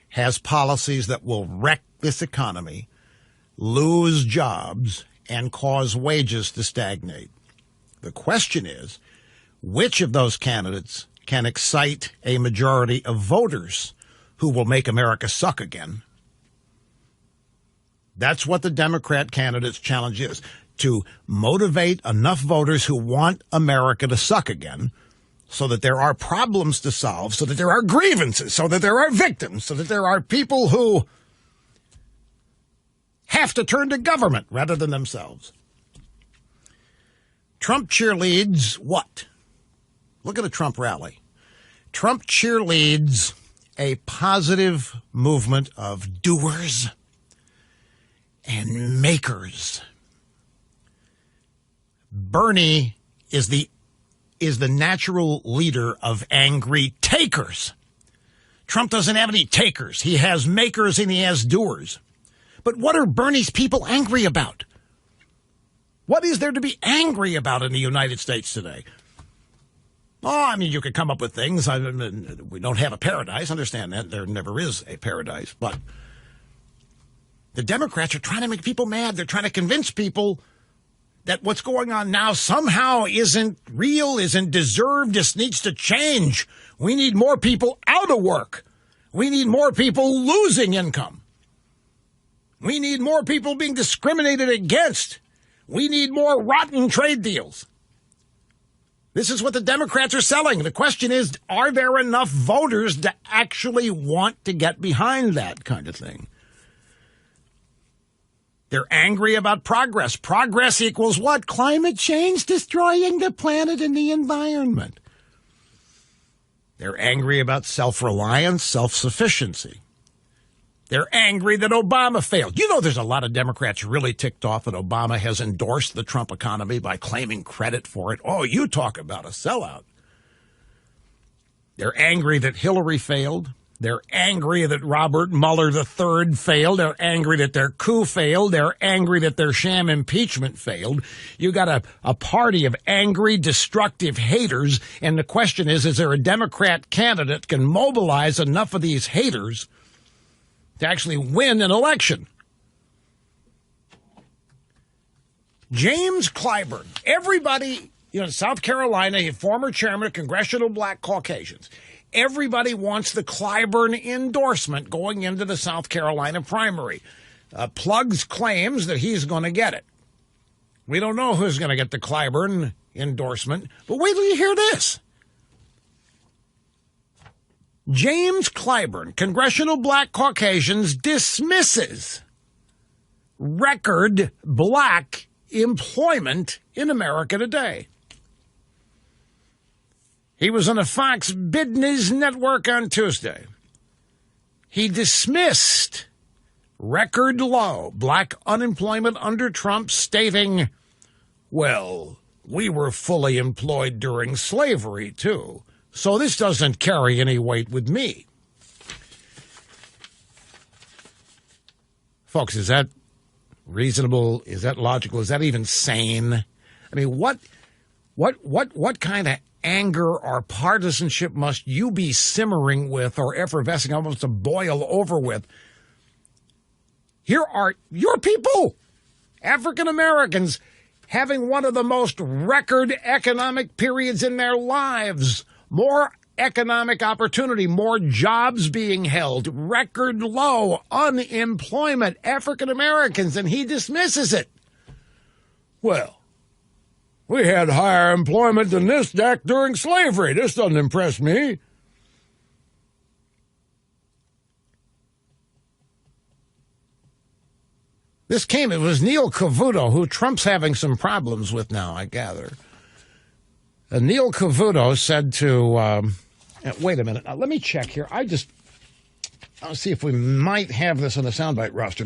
has policies that will wreck this economy, lose jobs, and cause wages to stagnate. The question is, which of those candidates can excite a majority of voters who will make America suck again? That's what the Democrat candidate's challenge is, to motivate enough voters who want America to suck again so that there are problems to solve, so that there are grievances, so that there are victims, so that there are people who have to turn to government rather than themselves. Trump cheerleads what? Look at a Trump rally. Trump cheerleads a positive movement of doers and makers. Bernie is the natural leader of angry takers. Trump doesn't have any takers. He has makers and he has doers. But what are Bernie's people angry about? What is there to be angry about in the United States today? Oh, I mean, you could come up with things. We don't have a paradise. Understand that. There never is a paradise. But the Democrats are trying to make people mad. They're trying to convince people that what's going on now somehow isn't real, isn't deserved, just needs to change. We need more people out of work. We need more people losing income. We need more people being discriminated against. We need more rotten trade deals. This is what the Democrats are selling. The question is, are there enough voters to actually want to get behind that kind of thing? They're angry about progress. Progress equals what? Climate change destroying the planet and the environment. They're angry about self-reliance, self-sufficiency. They're angry that Obama failed. You know, there's a lot of Democrats really ticked off that Obama has endorsed the Trump economy by claiming credit for it. Oh, you talk about a sellout. They're angry that Hillary failed. They're angry that Robert Mueller III failed. They're angry that their coup failed. They're angry that their sham impeachment failed. You got a party of angry, destructive haters. And the question is there a Democrat candidate can mobilize enough of these haters to actually win an election? James Clyburn, everybody, South Carolina, former chairman of Congressional Black Caucasians. Everybody wants the Clyburn endorsement going into the South Carolina primary. Plugs claims that he's going to get it. We don't know who's going to get the Clyburn endorsement, but wait till you hear this. James Clyburn, Congressional Black Caucasians, dismisses record black employment in America today. He was on a Fox Business Network on Tuesday. He dismissed record low black unemployment under Trump, stating, well, we were fully employed during slavery, too, so this doesn't carry any weight with me. Folks, is that reasonable? Is that logical? Is that even sane? I mean, what kind of anger or partisanship must you be simmering with or effervescing, almost to boil over with? Here are your people, African Americans, having one of the most record economic periods in their lives. More economic opportunity, more jobs being held, record low unemployment, African Americans, and he dismisses it. Well, we had higher employment than this during slavery. This doesn't impress me. It was Neil Cavuto, who Trump's having some problems with now, I gather. Neil Cavuto said to, wait a minute, let me check here. I'll see if we might have this on the soundbite roster.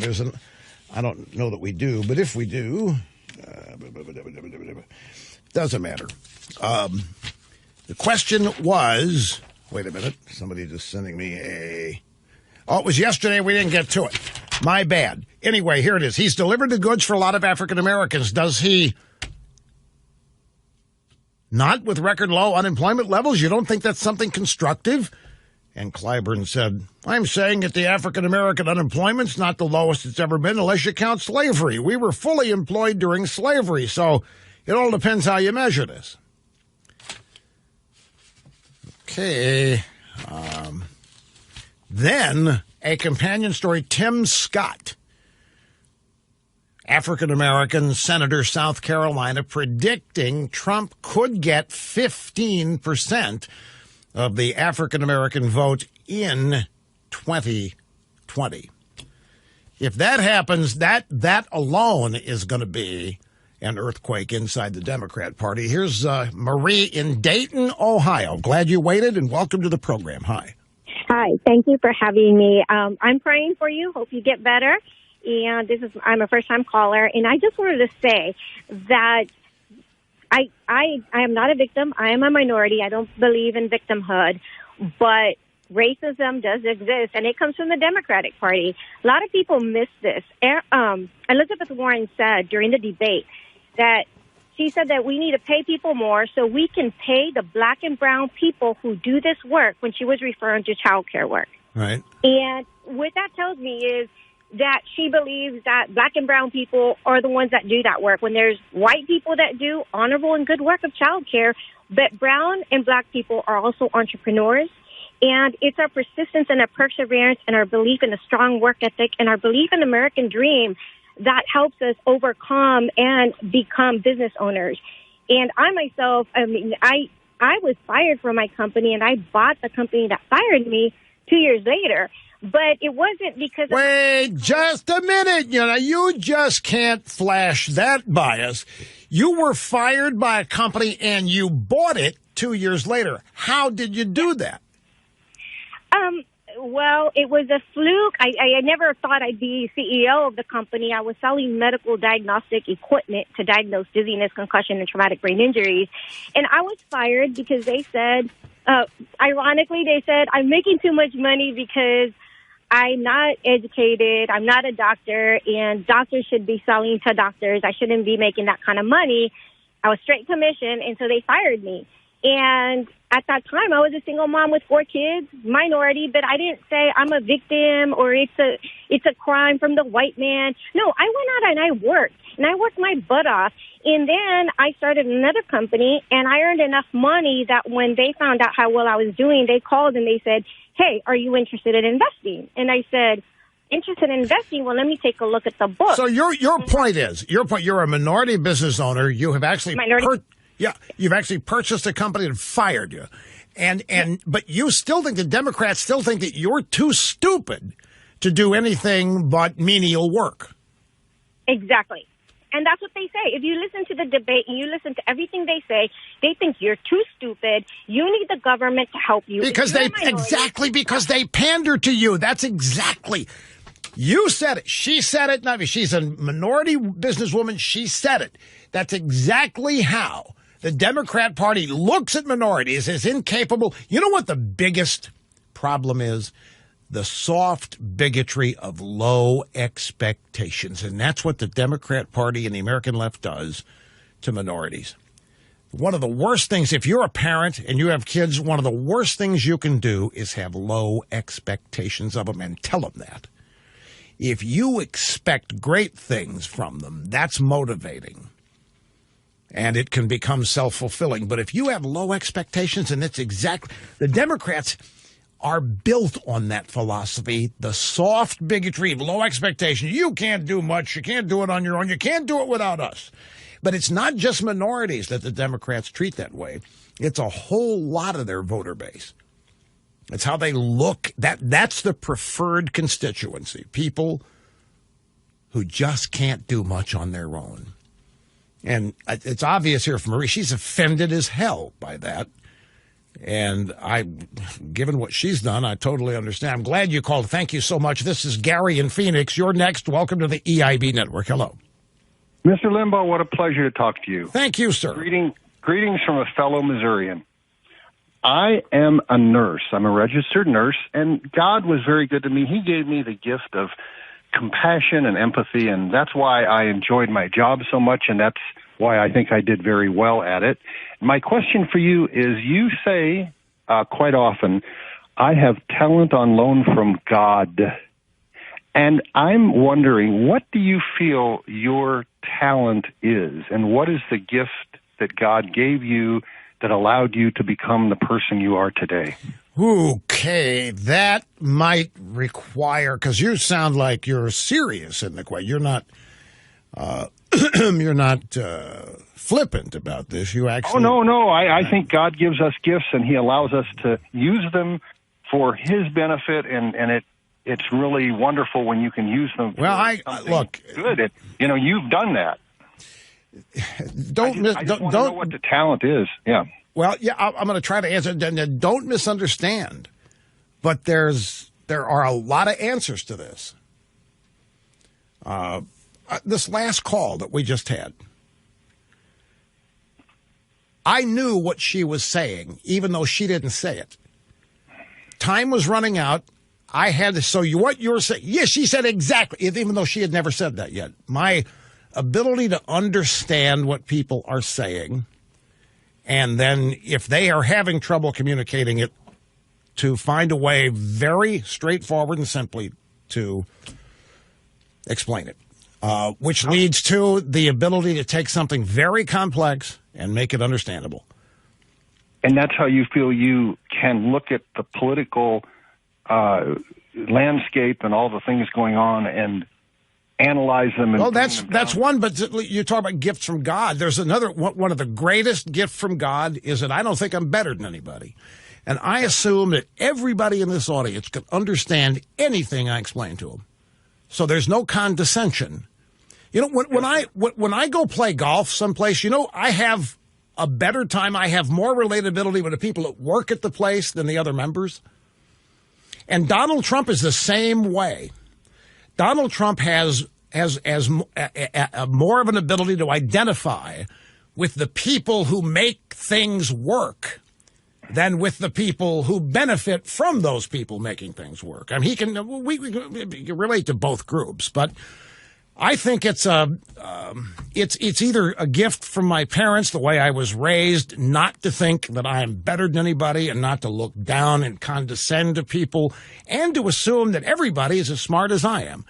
I don't know that we do, but if we do, doesn't matter. The question was, wait a minute, somebody just sending me it was yesterday, we didn't get to it. My bad. Anyway, here it is. He's delivered the goods for a lot of African Americans. Does he not with record low unemployment levels? You don't think that's something constructive? And Clyburn said, I'm saying that the African American unemployment's not the lowest it's ever been unless you count slavery. We were fully employed during slavery, so it all depends how you measure this. Okay. Then a companion story, Tim Scott, African-American senator, South Carolina, predicting Trump could get 15% of the African-American vote in 2020. If that happens, that alone is going to be an earthquake inside the Democrat Party. Here's Marie in Dayton, Ohio. Glad you waited, and welcome to the program. Hi. Hi. Thank you for having me. I'm praying for you. Hope you get better. And I'm a first-time caller, and I just wanted to say that I am not a victim. I am a minority. I don't believe in victimhood, but racism does exist, and it comes from the Democratic Party. A lot of people miss this. Elizabeth Warren said during the debate that she said that we need to pay people more so we can pay the black and brown people who do this work, when she was referring to child care work. Right. And what that tells me is that she believes that black and brown people are the ones that do that work, when there's white people that do honorable and good work of child care, but brown and black people are also entrepreneurs. And it's our persistence and our perseverance and our belief in a strong work ethic and our belief in the American dream that helps us overcome and become business owners. And I myself, I was fired from my company, and I bought the company that fired me 2 years later. But it wasn't because... Wait just a minute. You just can't flash that bias. You were fired by a company, and you bought it 2 years later. How did you do that? Well, it was a fluke. I never thought I'd be CEO of the company. I was selling medical diagnostic equipment to diagnose dizziness, concussion, and traumatic brain injuries. And I was fired because they said, ironically, they said, I'm making too much money because I'm not educated, I'm not a doctor, and doctors should be selling to doctors. I shouldn't be making that kind of money. I was straight commission, and so they fired me. And at that time, I was a single mom with 4 kids, minority, but I didn't say I'm a victim or it's a crime from the white man. No, I went out and I worked my butt off. And then I started another company, and I earned enough money that when they found out how well I was doing, they called and they said, hey, are you interested in investing? And I said, interested in investing? Well, let me take a look at the book. So your point is, you're a minority business owner. You have actually you've actually purchased a company that fired you. But you still think, the Democrats still think that you're too stupid to do anything but menial work. Exactly. And that's what they say. If you listen to the debate and you listen to everything they say, they think you're too stupid. You need the government to help you. Because they pander to you. That's exactly. You said it. She said it. I mean, she's a minority businesswoman. She said it. That's exactly how the Democrat Party looks at minorities as incapable. You know what the biggest problem is? The soft bigotry of low expectations. And that's what the Democrat Party and the American left does to minorities. One of the worst things, if you're a parent and you have kids, one of the worst things you can do is have low expectations of them and tell them that. If you expect great things from them, that's motivating. And it can become self-fulfilling. But if you have low expectations, and it's exactly, the Democrats are built on that philosophy, the soft bigotry of low expectations. You can't do much. You can't do it on your own. You can't do it without us. But it's not just minorities that the Democrats treat that way. It's a whole lot of their voter base. It's how they look. That's the preferred constituency, people who just can't do much on their own. And it's obvious here from Marie, she's offended as hell by that. And given what she's done, I totally understand. I'm glad you called. Thank you so much. This is Gary in Phoenix. You're next. Welcome to the EIB Network. Hello. Mr. Limbaugh, what a pleasure to talk to you. Thank you, sir. Greetings from a fellow Missourian. I am a nurse. I'm a registered nurse, and God was very good to me. He gave me the gift of compassion and empathy, and that's why I enjoyed my job so much, and that's why I think I did very well at it. My question for you is, you say quite often, I have talent on loan from God. And I'm wondering, what do you feel your talent is? And what is the gift that God gave you that allowed you to become the person you are today? Okay, that might require, because you sound like you're serious in the question. You're not you're not flippant about this. You actually... Oh, no. I think God gives us gifts, and he allows us to use them for his benefit, and it's really wonderful when you can use them for look, good. You've done that. Don't know what the talent is. Yeah. Well, yeah, I'm going to try to answer. Don't misunderstand, but there are a lot of answers to this. This last call that we just had, I knew what she was saying, even though she didn't say it. Time was running out. I had to. So what you're saying? Yes, she said exactly, even though she had never said that yet. My ability to understand what people are saying, and then if they are having trouble communicating it, to find a way very straightforward and simply to explain it, which leads to the ability to take something very complex and make it understandable. And that's how you feel you can look at the political landscape and all the things going on and analyze them. And well, that's one, but you talk about gifts from God. There's another one of the greatest gifts from God is that I don't think I'm better than anybody. And I assume that everybody in this audience can understand anything I explain to them. So there's no condescension. You know, when I go play golf someplace, you know, I have a better time. I have more relatability with the people that work at the place than the other members. And Donald Trump is the same way. Donald Trump has more of an ability to identify with the people who make things work than with the people who benefit from those people making things work. I mean, we can relate to both groups, but I think it's either a gift from my parents, the way I was raised, not to think that I am better than anybody and not to look down and condescend to people and to assume that everybody is as smart as I am.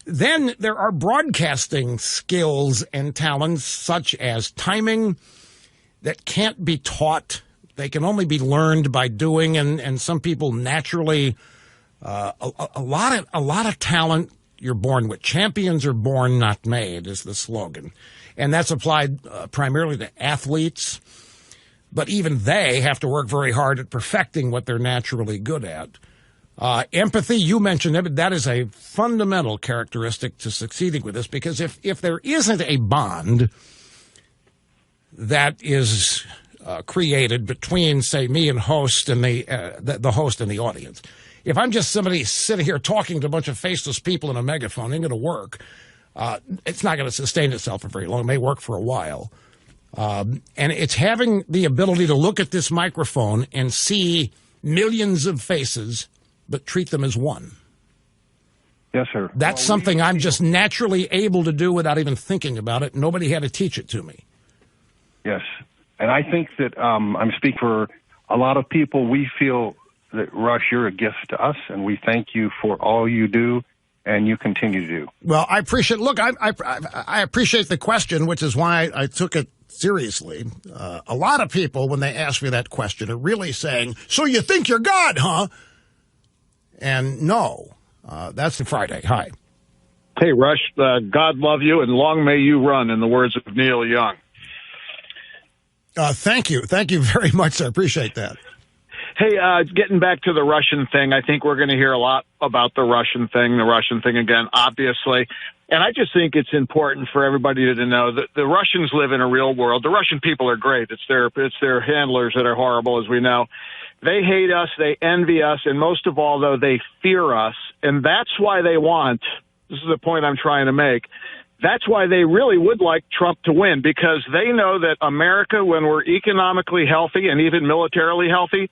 Then there are broadcasting skills and talents such as timing that can't be taught. They can only be learned by doing, and some people naturally, a lot of talent you're born with. Champions are born, not made, is the slogan. And that's applied primarily to athletes. But even they have to work very hard at perfecting what they're naturally good at. Empathy, you mentioned it, but that is a fundamental characteristic to succeeding with this, because if there isn't a bond that is created between, say, me and host and the host and the audience. If I'm just somebody sitting here talking to a bunch of faceless people in a megaphone, it ain't going to work. It's not going to sustain itself for very long. It may work for a while. And it's having the ability to look at this microphone and see millions of faces, but treat them as one. Yes, sir. That's something I'm just naturally able to do without even thinking about it. Nobody had to teach it to me. Yes. And I think that I'm speaking for a lot of people. We feel that, Rush, you're a gift to us, and we thank you for all you do and you continue to do. Well, I appreciate. Look, I appreciate the question, which is why I took it seriously. A lot of people, when they ask me that question, are really saying, "So you think you're God, huh?" And no, that's the Friday. Hi. Hey, Rush. God love you, and long may you run. In the words of Neil Young. Thank you. Thank you very much. I appreciate that. Hey, getting back to the Russian thing, I think we're going to hear a lot about the Russian thing again, obviously. And I just think it's important for everybody to know that the Russians live in a real world. The Russian people are great. It's their handlers that are horrible, as we know. They hate us. They envy us. And most of all, though, they fear us. And that's why they want, this is the point I'm trying to make, that's why they really would like Trump to win, because they know that America, when we're economically healthy and even militarily healthy,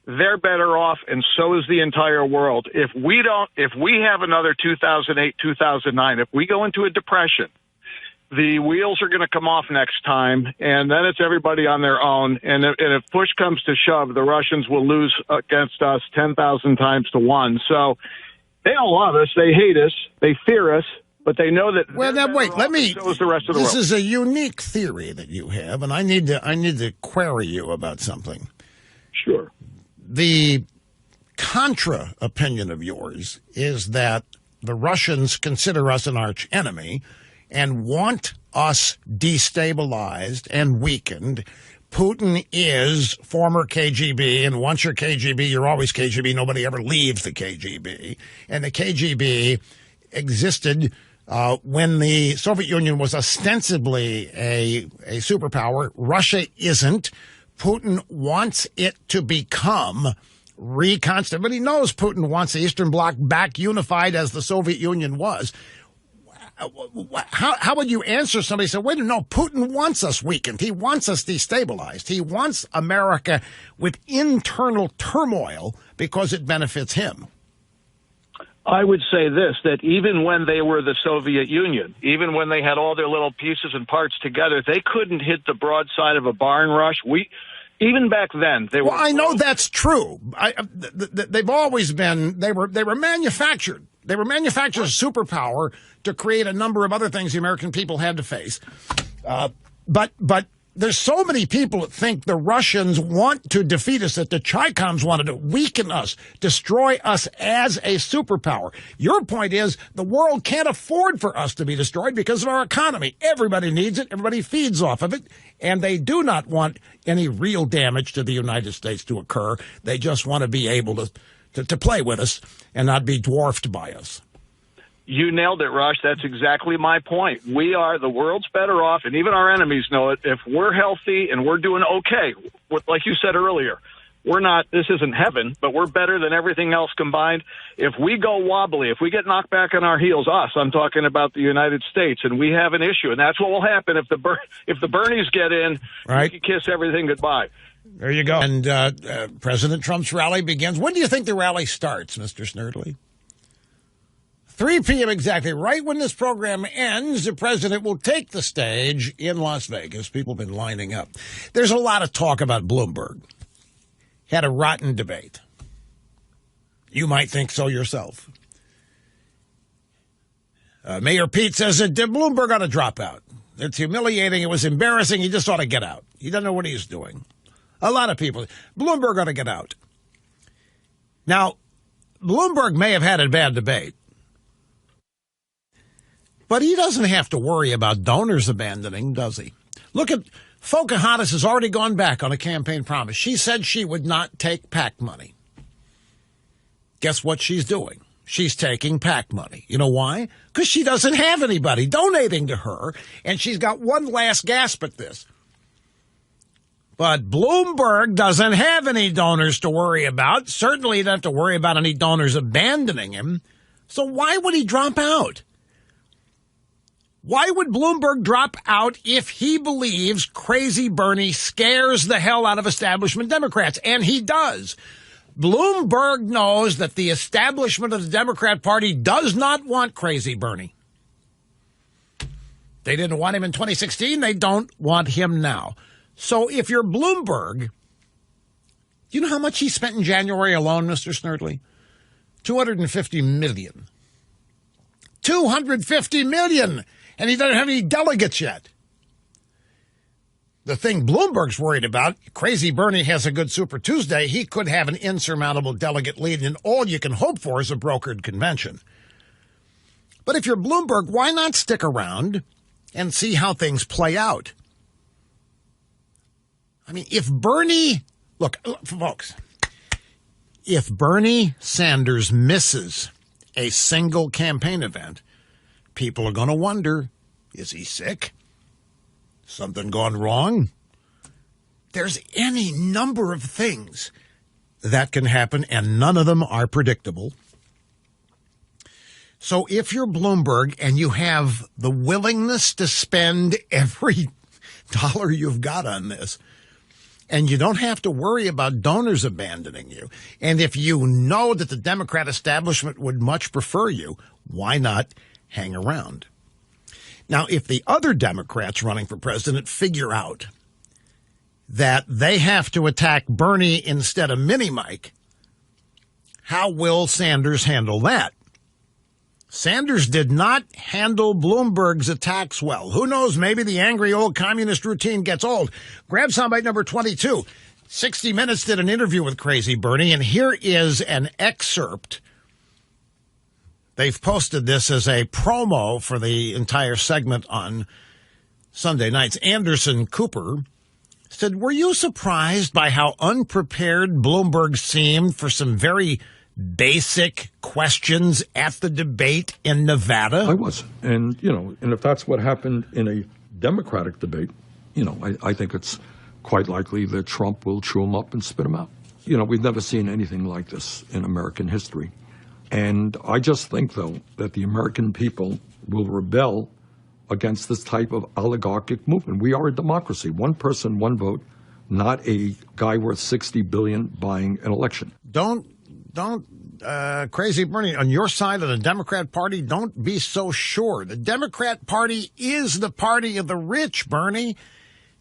they're better off, and so is the entire world. If we have another 2008, 2009, if we go into a depression, the wheels are going to come off next time, and then it's everybody on their own. And if push comes to shove, the Russians will lose against us 10,000 times to 1. So they don't love us. They hate us. They fear us. But they know that. Well, now wait. Let me. So is the rest of the world. This is a unique theory that you have, and I need to query you about something. Sure. The contra opinion of yours is that the Russians consider us an arch enemy and want us destabilized and weakened. Putin is former KGB, and once you're KGB, you're always KGB. Nobody ever leaves the KGB, and the KGB existed when the Soviet Union was ostensibly a superpower. Russia isn't. Putin wants it to become reconstituted, but he knows Putin wants the Eastern Bloc back unified as the Soviet Union was. How would you answer somebody who said, wait a minute, no, Putin wants us weakened. He wants us destabilized. He wants America with internal turmoil because it benefits him? I would say this, that even when they were the Soviet Union, even when they had all their little pieces and parts together, they couldn't hit the broadside of a barn rush. Even back then, they were. Well, I know that's true. They've always been. They were manufactured. They were manufactured as a superpower to create a number of other things the American people had to face. But there's so many people that think the Russians want to defeat us, that the Chi-Coms wanted to weaken us, destroy us as a superpower. Your point is the world can't afford for us to be destroyed because of our economy. Everybody needs it. Everybody feeds off of it. And they do not want any real damage to the United States to occur. They just want to be able to play with us and not be dwarfed by us. You nailed it, Rush. That's exactly my point. We are, the world's better off, and even our enemies know it, if we're healthy and we're doing okay. Like you said earlier, we're not, this isn't heaven, but we're better than everything else combined. If we go wobbly, if we get knocked back on our heels, I'm talking about the United States, and we have an issue, and that's what will happen if the Bernies get in, right. You can kiss everything goodbye. There you go. And President Trump's rally begins. When do you think the rally starts, Mr. Snerdley? 3 p.m. exactly. Right when this program ends, the president will take the stage in Las Vegas. People have been lining up. There's a lot of talk about Bloomberg. Had a rotten debate. You might think so yourself. Mayor Pete says that Bloomberg ought to drop out. It's humiliating. It was embarrassing. He just ought to get out. He doesn't know what he's doing. A lot of people. Bloomberg ought to get out. Now, Bloomberg may have had a bad debate. But he doesn't have to worry about donors abandoning, does he? Look at Pocahontas has already gone back on a campaign promise. She said she would not take PAC money. Guess what she's doing? She's taking PAC money. You know why? Because she doesn't have anybody donating to her, and she's got one last gasp at this. But Bloomberg doesn't have any donors to worry about. Certainly he doesn't have to worry about any donors abandoning him. So why would he drop out? Why would Bloomberg drop out if he believes Crazy Bernie scares the hell out of establishment Democrats? And he does. Bloomberg knows that the establishment of the Democrat Party does not want Crazy Bernie. They didn't want him in 2016. They don't want him now. So if you're Bloomberg, do you know how much he spent in January alone, Mr. Snerdley? $250 million. $250 million. And he doesn't have any delegates yet. The thing Bloomberg's worried about, Crazy Bernie has a good Super Tuesday. He could have an insurmountable delegate lead, and all you can hope for is a brokered convention. But if you're Bloomberg, why not stick around and see how things play out? I mean, if Bernie, look, folks, if Bernie Sanders misses a single campaign event, people are going to wonder, is he sick? Something gone wrong? There's any number of things that can happen, and none of them are predictable. So if you're Bloomberg and you have the willingness to spend every dollar you've got on this, and you don't have to worry about donors abandoning you, and if you know that the Democrat establishment would much prefer you, why not hang around? Now, if the other Democrats running for president figure out that they have to attack Bernie instead of Mini Mike, how will Sanders handle that? Sanders did not handle Bloomberg's attacks well. Who knows? Maybe the angry old communist routine gets old. Grab soundbite number 22. 60 Minutes did an interview with Crazy Bernie, and here is an excerpt. They've posted this as a promo for the entire segment on Sunday nights. Anderson Cooper said, "Were you surprised by how unprepared Bloomberg seemed for some very basic questions at the debate in Nevada?" I wasn't. And, and if that's what happened in a Democratic debate, I think it's quite likely that Trump will chew him up and spit him out. We've never seen anything like this in American history. And I just think, though, that the American people will rebel against this type of oligarchic movement. We are a democracy. One person, one vote, not a guy worth $60 billion buying an election. Don't, Crazy Bernie, on your side of the Democrat Party, don't be so sure. The Democrat Party is the party of the rich, Bernie.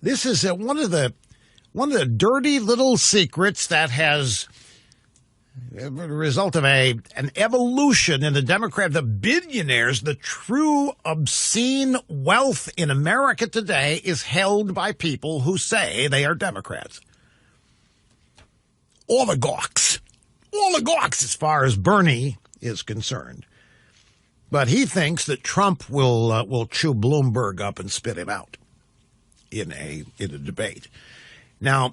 This is one of the dirty little secrets that has The result of an evolution in the Democrat, the billionaires, the true obscene wealth in America today is held by people who say they are Democrats. Oligarchs as far as Bernie is concerned. But he thinks that Trump will chew Bloomberg up and spit him out in a debate. Now,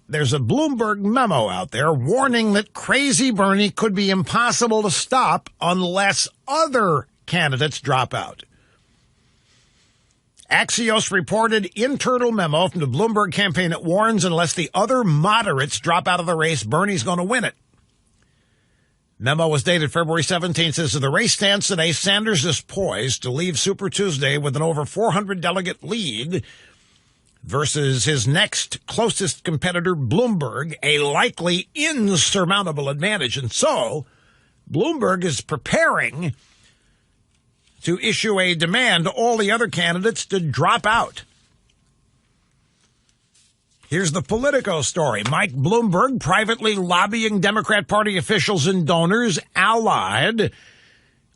there's a Bloomberg memo out there warning that crazy Bernie could be impossible to stop unless other candidates drop out. Axios reported internal memo from the Bloomberg campaign that warns unless the other moderates drop out of the race, Bernie's going to win it. Memo was dated February 17th. Says, as the race stands today, Sanders is poised to leave Super Tuesday with an over 400 delegate lead versus his next closest competitor, Bloomberg, a likely insurmountable advantage. And so Bloomberg is preparing to issue a demand to all the other candidates to drop out. Here's the Politico story. Mike Bloomberg privately lobbying Democrat Party officials and donors allied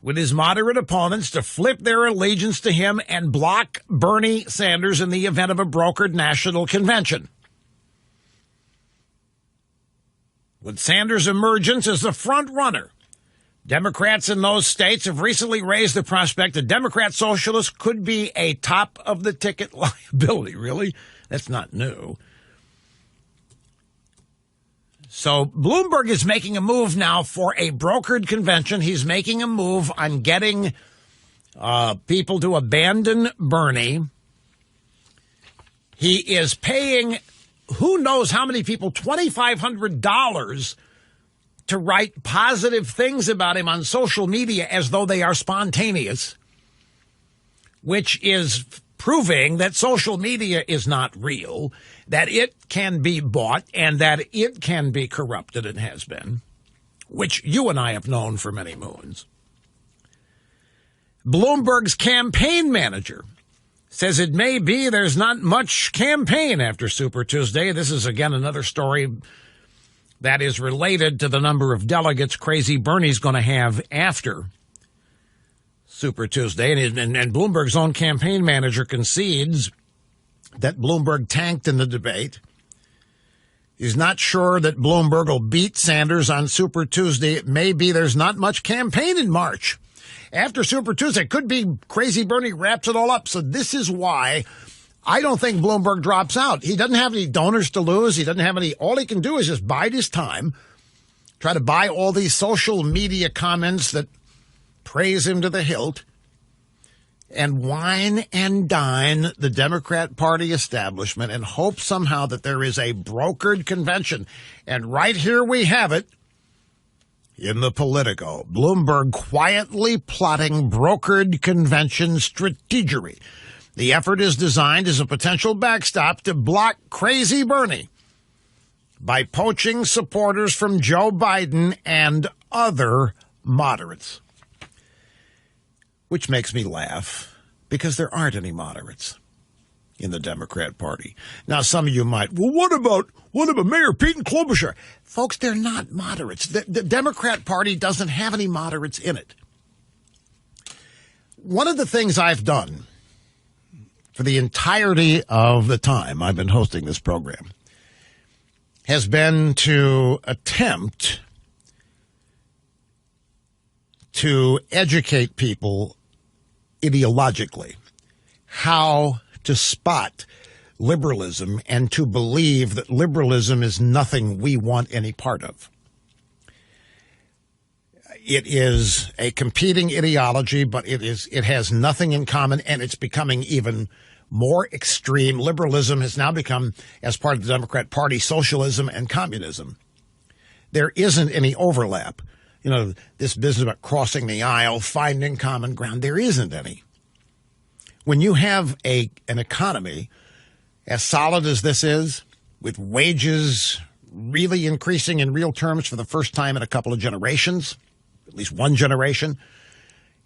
with his moderate opponents to flip their allegiance to him and block Bernie Sanders in the event of a brokered national convention. With Sanders' emergence as the front runner, Democrats in those states have recently raised the prospect that Democrat socialists could be a top-of-the-ticket liability. Really? That's not new. So Bloomberg is making a move now for a brokered convention. He's making a move on getting people to abandon Bernie. He is paying who knows how many people $2,500 to write positive things about him on social media as though they are spontaneous, which is proving that social media is not real, that it can be bought, and that it can be corrupted and has been, which you and I have known for many moons. Bloomberg's campaign manager says it may be there's not much campaign after Super Tuesday. This is, again, another story that is related to the number of delegates Crazy Bernie's going to have after Super Tuesday. And Bloomberg's own campaign manager concedes that Bloomberg tanked in the debate. He's not sure that Bloomberg will beat Sanders on Super Tuesday. It may be there's not much campaign in March. After Super Tuesday, it could be Crazy Bernie wraps it all up. So this is why I don't think Bloomberg drops out. He doesn't have any donors to lose. He doesn't have any. All he can do is just bide his time, try to buy all these social media comments that praise him to the hilt, and wine and dine the Democrat Party establishment and hope somehow that there is a brokered convention. And right here we have it in the Politico. Bloomberg quietly plotting brokered convention strategery. The effort is designed as a potential backstop to block Crazy Bernie by poaching supporters from Joe Biden and other moderates. Which makes me laugh, because there aren't any moderates in the Democrat Party. Now, some of you might, well, what about Mayor Pete and Klobuchar? Folks, they're not moderates. The Democrat Party doesn't have any moderates in it. One of the things I've done for the entirety of the time I've been hosting this program has been to attempt to educate people ideologically how to spot liberalism and to believe that liberalism is nothing we want any part of. It is a competing ideology, but it has nothing in common, and it's becoming even more extreme. Liberalism has now become, as part of the Democrat Party, socialism and communism. There isn't any overlap. You know, this business about crossing the aisle, finding common ground, there isn't any. When you have an economy as solid as this is, with wages really increasing in real terms for the first time in a couple of generations, at least one generation,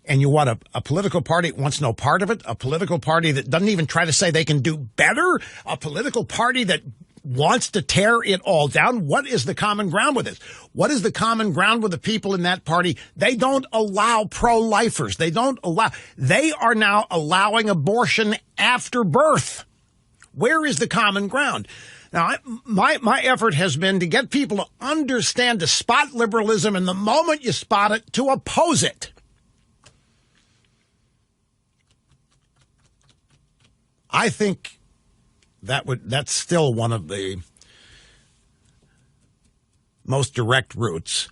and you want a political party that wants no part of it, a political party that doesn't even try to say they can do better, a political party that wants to tear it all down. What is the common ground with this? What is the common ground with the people in that party? They don't allow pro-lifers. They are now allowing abortion after birth. Where is the common ground? Now, my effort has been to get people to understand, to spot liberalism, and the moment you spot it, to oppose it. I think that's still one of the most direct routes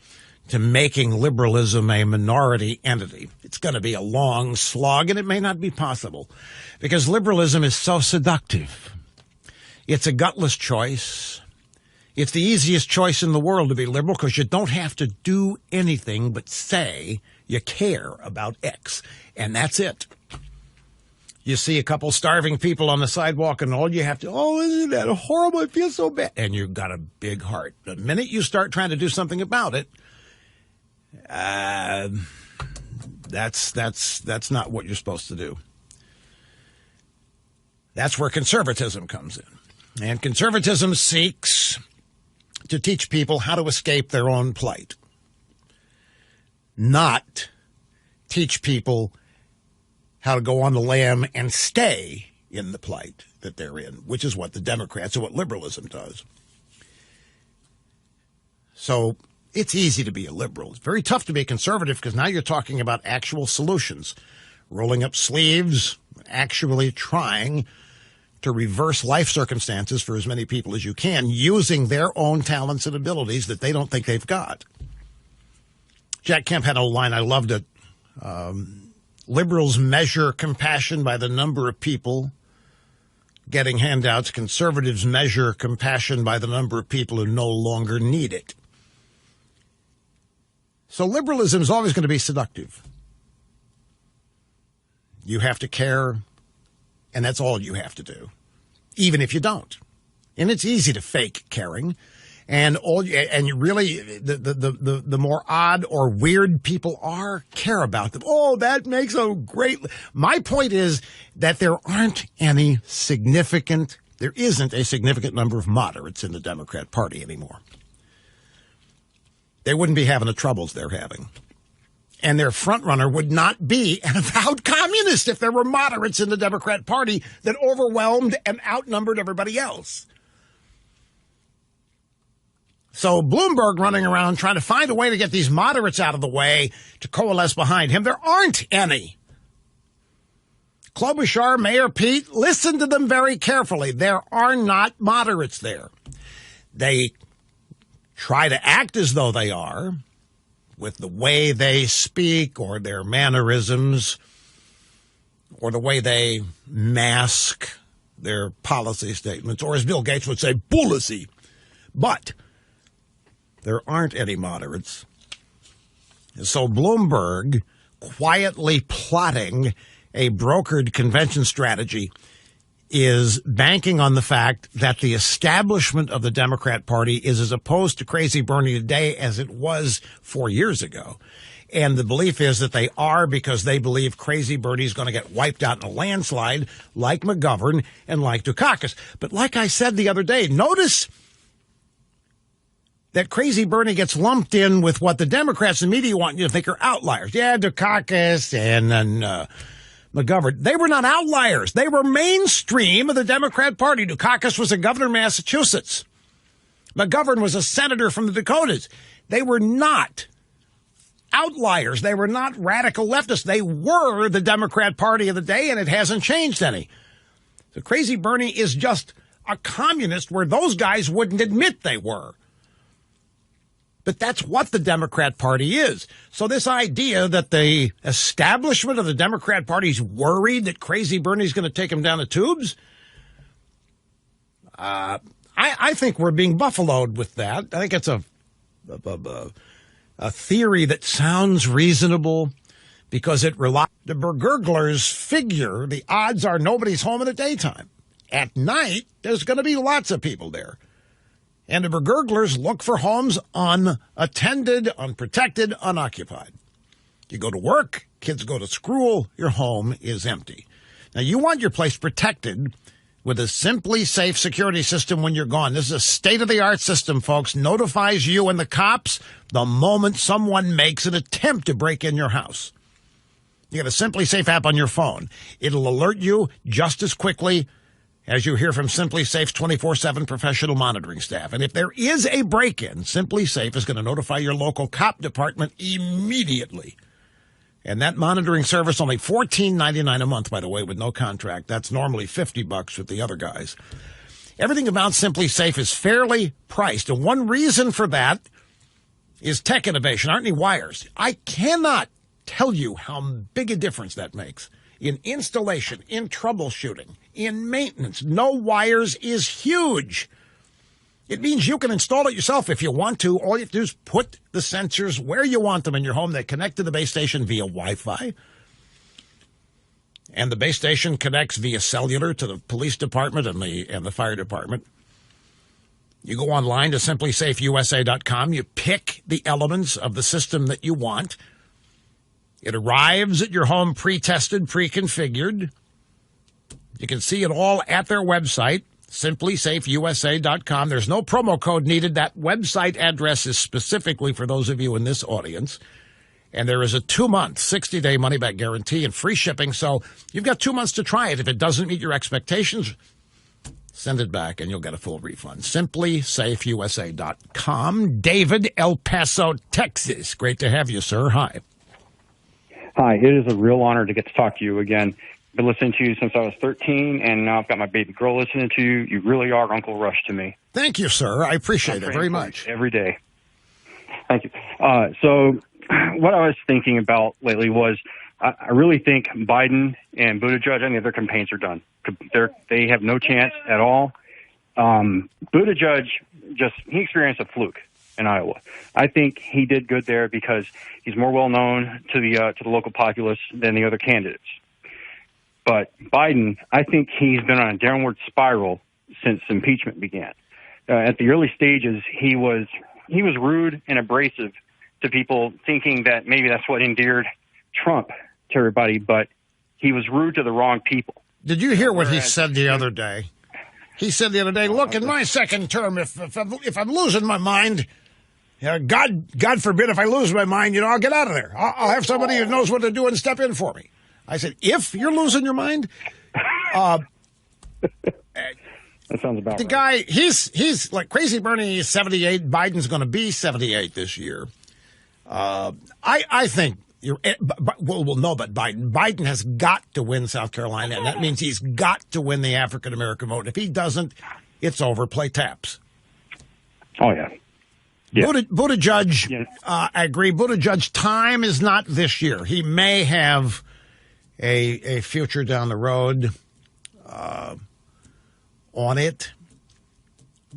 to making liberalism a minority entity. It's going to be a long slog, and it may not be possible because liberalism is so seductive. It's a gutless choice. It's the easiest choice in the world to be liberal because you don't have to do anything but say you care about X, and that's it. You see a couple starving people on the sidewalk, and all you have to, oh, isn't that horrible? I feel so bad. And you've got a big heart. The minute you start trying to do something about it, that's not what you're supposed to do. That's where conservatism comes in. And conservatism seeks to teach people how to escape their own plight, not teach people how to go on the lam and stay in the plight that they're in, which is what the Democrats or what liberalism does. So it's easy to be a liberal. It's very tough to be a conservative because now you're talking about actual solutions, rolling up sleeves, actually trying to reverse life circumstances for as many people as you can using their own talents and abilities that they don't think they've got. Jack Kemp had a line, I loved it. Liberals measure compassion by the number of people getting handouts. Conservatives measure compassion by the number of people who no longer need it. So liberalism is always going to be seductive. You have to care, and that's all you have to do, even if you don't. And it's easy to fake caring. And you really, the more odd or weird people are, care about them. Oh, that makes a great. My point is that there isn't a significant number of moderates in the Democrat Party anymore. They wouldn't be having the troubles they're having. And their frontrunner would not be an avowed communist if there were moderates in the Democrat Party that overwhelmed and outnumbered everybody else. So Bloomberg running around trying to find a way to get these moderates out of the way to coalesce behind him. There aren't any. Klobuchar, Mayor Pete, listen to them very carefully. There are not moderates there. They try to act as though they are with the way they speak or their mannerisms or the way they mask their policy statements, or as Bill Gates would say, policy. But there aren't any moderates. So Bloomberg, quietly plotting a brokered convention strategy, is banking on the fact that the establishment of the Democrat Party is as opposed to Crazy Bernie today as it was 4 years ago. And the belief is that they are because they believe Crazy Bernie is going to get wiped out in a landslide like McGovern and like Dukakis. But like I said the other day, notice that Crazy Bernie gets lumped in with what the Democrats and media want you to think are outliers. Yeah, Dukakis and McGovern. They were not outliers. They were mainstream of the Democrat Party. Dukakis was a governor of Massachusetts. McGovern was a senator from the Dakotas. They were not outliers. They were not radical leftists. They were the Democrat Party of the day, and it hasn't changed any. So Crazy Bernie is just a communist where those guys wouldn't admit they were. But that's what the Democrat Party is. So this idea that the establishment of the Democrat Party is worried that Crazy Bernie's going to take them down the tubes, I think we're being buffaloed with that. I think it's a theory that sounds reasonable because it relies. The burglars figure the odds are nobody's home in the daytime. At night, there's going to be lots of people there. And the burglars look for homes unattended, unprotected, unoccupied. You go to work, kids go to school, your home is empty. Now, you want your place protected with a Simply Safe security system when you're gone. This is a state-of-the-art system, folks. Notifies you and the cops the moment someone makes an attempt to break in your house. You get a Simply Safe app on your phone. It'll alert you just as quickly as you hear from Simply Safe's 24/7 professional monitoring staff. And if there is a break-in, Simply Safe is going to notify your local cop department immediately. And that monitoring service, only $14.99 a month, by the way, with no contract. That's normally $50 with the other guys. Everything about Simply Safe is fairly priced. And one reason for that is tech innovation. Aren't any wires? I cannot tell you how big a difference that makes in installation, in troubleshooting, in maintenance. No wires is huge. It means you can install it yourself if you want to. All you have to do is put the sensors where you want them in your home. They connect to the base station via Wi-Fi. And the base station connects via cellular to the police department and the fire department. You go online to simplysafeusa.com. You pick the elements of the system that you want. It arrives at your home pre-tested, pre-configured. You can see it all at their website, simplysafeusa.com. There's no promo code needed. That website address is specifically for those of you in this audience. And there is a 2-month, 60-day money-back guarantee and free shipping. So you've got 2 months to try it. If it doesn't meet your expectations, send it back and you'll get a full refund. simplysafeusa.com. David, El Paso, Texas. Great to have you, sir. Hi. Hi, it is a real honor to get to talk to you again. I've been listening to you since I was 13, and now I've got my baby girl listening to you. You really are Uncle Rush to me. Thank you, sir. I appreciate it very much. Every day. Thank you. So what I was thinking about lately was I really think Biden and Buttigieg, I think their campaigns are done. They have no chance at all. Buttigieg, he experienced a fluke in Iowa. I think he did good there because he's more well known to the local populace than the other candidates. But Biden, I think he's been on a downward spiral since impeachment began. At the early stages, he was rude and abrasive to people, thinking that maybe that's what endeared Trump to everybody. But he was rude to the wrong people. Did you hear what he said the other day? He said the other day, "Look, in my second term, if I'm losing my mind." God forbid if I lose my mind, I'll get out of there. I'll have somebody who knows what to do and step in for me. I said, if you're losing your mind, that sounds about the right. guy, he's like Crazy Bernie, he's 78. Biden's going to be 78 this year. I think but Biden has got to win South Carolina, and that means he's got to win the African American vote. If he doesn't, it's over. Play taps. Oh yeah. Yeah. Buttigieg, I agree. Buttigieg's time is not this year. He may have a future down the road on it,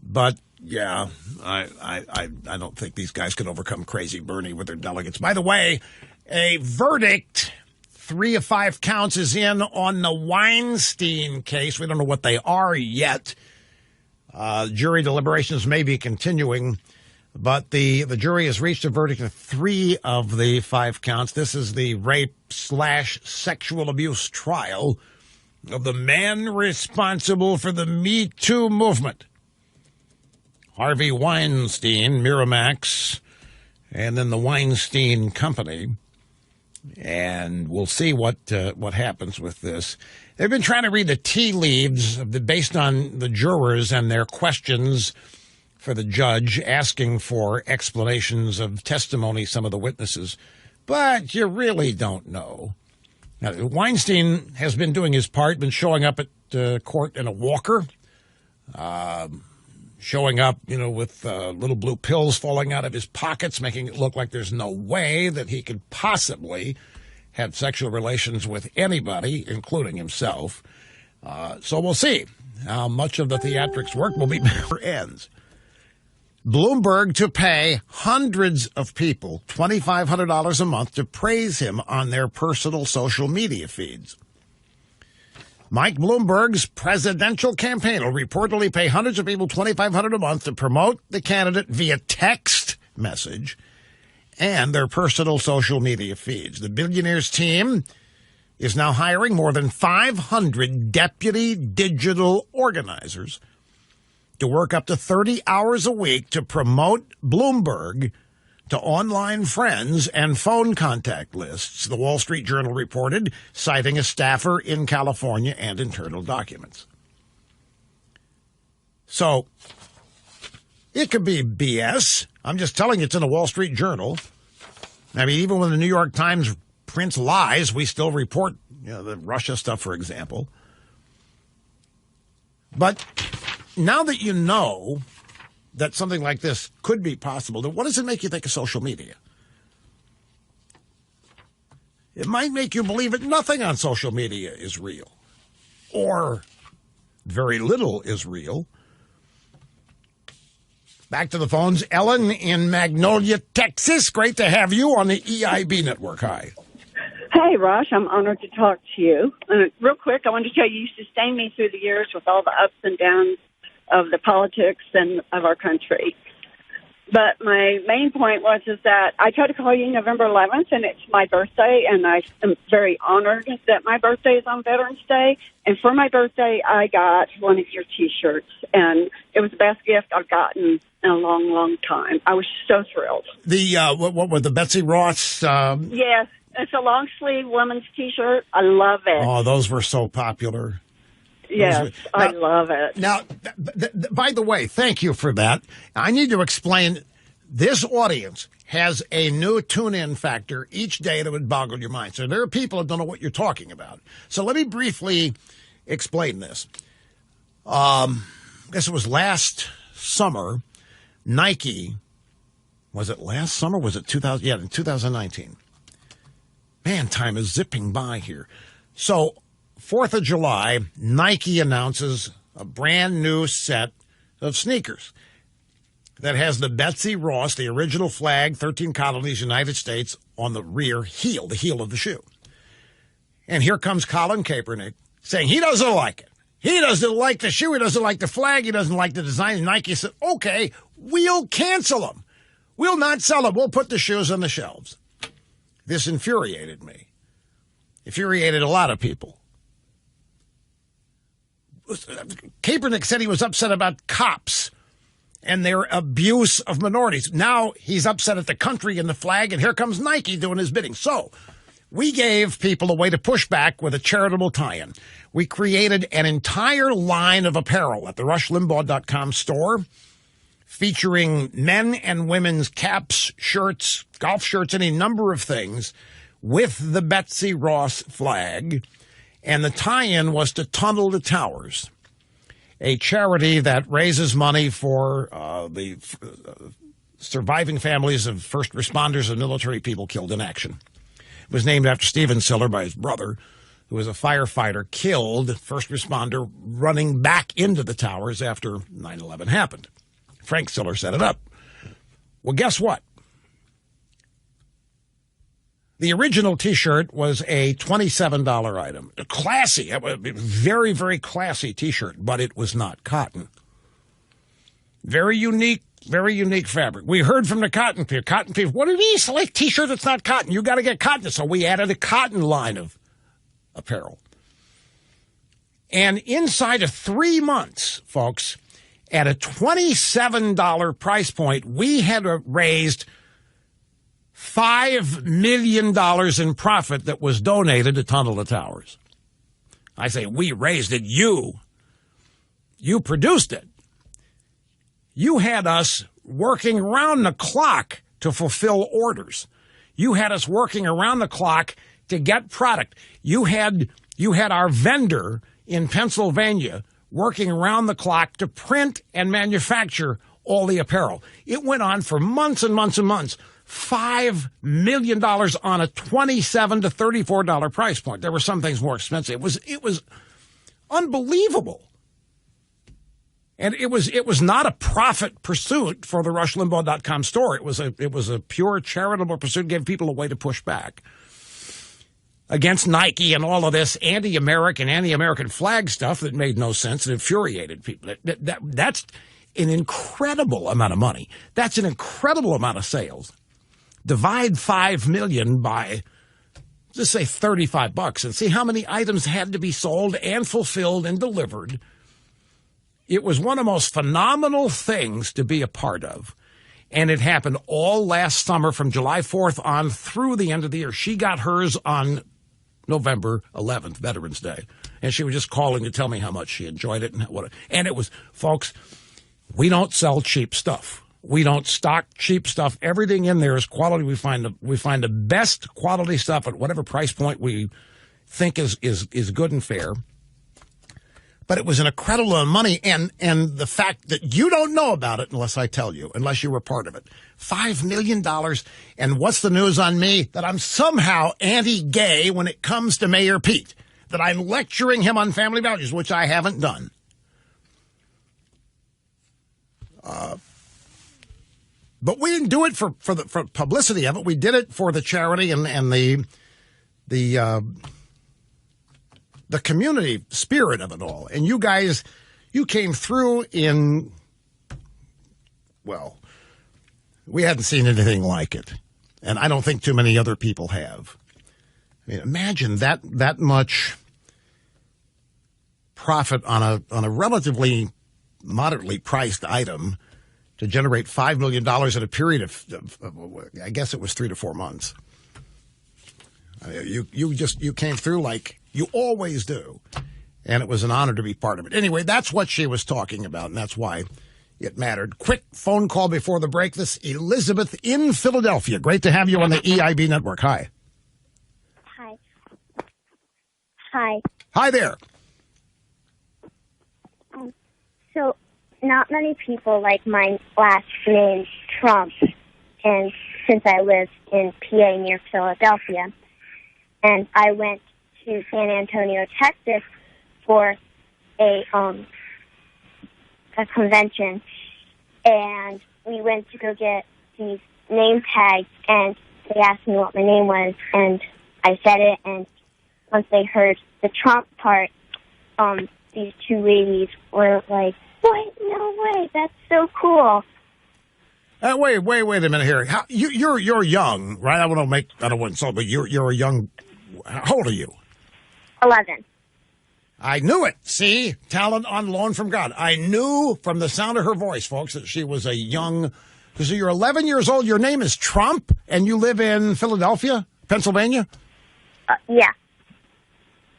but yeah, I don't think these guys can overcome Crazy Bernie with their delegates. By the way, a verdict, 3 of 5 counts, is in on the Weinstein case. We don't know what they are yet. Jury deliberations may be continuing. But the jury has reached a verdict of 3 of the 5 counts. This is the rape/sexual abuse trial of the man responsible for the Me Too movement. Harvey Weinstein, Miramax, and then the Weinstein Company. And we'll see what happens with this. They've been trying to read the tea leaves based on the jurors and their questions for the judge, asking for explanations of testimony, some of the witnesses. But you really don't know. Now, Weinstein has been doing his part, been showing up at court in a walker, showing up, with little blue pills falling out of his pockets, making it look like there's no way that he could possibly have sexual relations with anybody, including himself. So we'll see how much of the theatrics work will be ends. Bloomberg to pay hundreds of people $2,500 a month to praise him on their personal social media feeds. Mike Bloomberg's presidential campaign will reportedly pay hundreds of people $2,500 a month to promote the candidate via text message and their personal social media feeds. The billionaire's team is now hiring more than 500 deputy digital organizers to work up to 30 hours a week to promote Bloomberg to online friends and phone contact lists, the Wall Street Journal reported, citing a staffer in California and internal documents. So it could be BS. I'm just telling you, it's in the Wall Street Journal. I mean, even when the New York Times prints lies, we still report, the Russia stuff, for example. But now that you know that something like this could be possible, then what does it make you think of social media? It might make you believe that nothing on social media is real, or very little is real. Back to the phones. Ellen in Magnolia, Texas. Great to have you on the EIB network. Hi. Hey, Rush. I'm honored to talk to you. Real quick, I wanted to tell you, you sustained me through the years with all the ups and downs of the politics and of our country. But my main point is that I tried to call you November 11th, and it's my birthday, and I am very honored that my birthday is on Veterans Day. And for my birthday, I got one of your T-shirts, and it was the best gift I've gotten in a long, long time. I was so thrilled. The what was the Betsy Ross? Yes, it's a long-sleeve woman's T-shirt. I love it. Oh, those were so popular. Yes, I love it. Now, by the way, thank you for that. I need to explain, this audience has a new tune-in factor each day that would boggle your mind. So there are people that don't know what you're talking about. So let me briefly explain this. I guess it was last summer, Nike, was it last summer? Was it 2000? Yeah, in 2019. Man, time is zipping by here. So 4th of July, Nike announces a brand new set of sneakers that has the Betsy Ross, the original flag, 13 colonies, United States, on the rear heel, the heel of the shoe. And here comes Colin Kaepernick saying he doesn't like it. He doesn't like the shoe. He doesn't like the flag. He doesn't like the design. And Nike said, okay, we'll cancel them. We'll not sell them. We'll put the shoes on the shelves. This infuriated me. Infuriated a lot of people. Kaepernick said he was upset about cops and their abuse of minorities. Now he's upset at the country and the flag, and here comes Nike doing his bidding. So we gave people a way to push back with a charitable tie-in. We created an entire line of apparel at the RushLimbaugh.com store featuring men and women's caps, shirts, golf shirts, any number of things with the Betsy Ross flag. And the tie-in was to Tunnel to Towers, a charity that raises money for the surviving families of first responders and military people killed in action. It was named after Steven Siller by his brother, who was a firefighter killed, first responder, running back into the towers after 9/11 happened. Frank Siller set it up. Well, guess what? The original T-shirt was a $27 item. Classy. It was a very, very classy T-shirt, but it was not cotton. Very unique fabric. We heard from the cotton people. Cotton people, what do you mean select T-shirt that's not cotton? You got to get cotton. So we added a cotton line of apparel. And inside of 3 months, folks, at a $27 price point, we had raised $5 million in profit that was donated to Tunnel to Towers. I say we raised it. You produced it. You had us working around the clock to fulfill orders. You had us working around the clock to get product. You had our vendor in Pennsylvania working around the clock to print and manufacture all the apparel. It went on for months and months and months. $5 million on a $27 to $34 price point. There were some things more expensive. It was unbelievable. And it was not a profit pursuit for the RushLimbaugh.com store. It was a pure charitable pursuit, gave people a way to push back against Nike and all of this anti-American flag stuff that made no sense and infuriated people. That's an incredible amount of money. That's an incredible amount of sales. Divide 5 million by just say $35, and see how many items had to be sold and fulfilled and delivered. It was one of the most phenomenal things to be a part of. And it happened all last summer from July 4th on through the end of the year. She got hers on November 11th, Veterans Day. And she was just calling to tell me how much she enjoyed it. And it was, folks, we don't sell cheap stuff. We don't stock cheap stuff. Everything in there is quality. We find the best quality stuff at whatever price point we think is good and fair. But it was an incredible amount of money, and the fact that you don't know about it unless I tell you, unless you were part of it. $5 million. And what's the news on me? That I'm somehow anti-gay when it comes to Mayor Pete. That I'm lecturing him on family values, which I haven't done. But we didn't do it for publicity of it. We did it for the charity and the community spirit of it all. And you guys, you came through in, well, we hadn't seen anything like it. And I don't think too many other people have. I mean, imagine that much profit on a relatively moderately priced item to generate $5 million in a period of I guess it was 3 to 4 months. You came through like you always do, and it was an honor to be part of it. Anyway, that's what she was talking about, and that's why it mattered. Quick phone call before the break. This Elizabeth in Philadelphia. Great to have you on the EIB network. Hi. Hi. Hi. Hi there. So, not many people like my last name, Trump, and since I live in PA near Philadelphia, and I went to San Antonio, Texas for a convention, and we went to go get these name tags, and they asked me what my name was, and I said it, and once they heard the Trump part, these two ladies were like, "What? No way! That's so cool." Wait a minute here. You're young, right? I don't want to insult, but you're a young. How old are you? 11. I knew it. See? Talent on loan from God. I knew from the sound of her voice, folks, that she was a young... Because you're 11 years old, your name is Trump, and you live in Philadelphia, Pennsylvania? Yeah.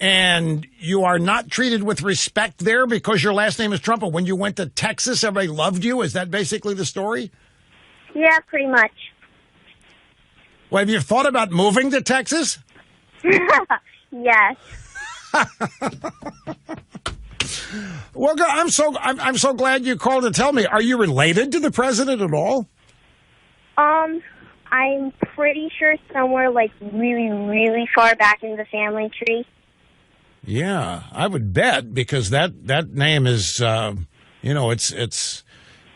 And you are not treated with respect there because your last name is Trump, and when you went to Texas, everybody loved you? Is that basically the story? Yeah, pretty much. Well, have you thought about moving to Texas? Yes. Well, I'm so glad you called to tell me. Are you related to the president at all? I'm pretty sure somewhere like really, really far back in the family tree. Yeah, I would bet because that name is,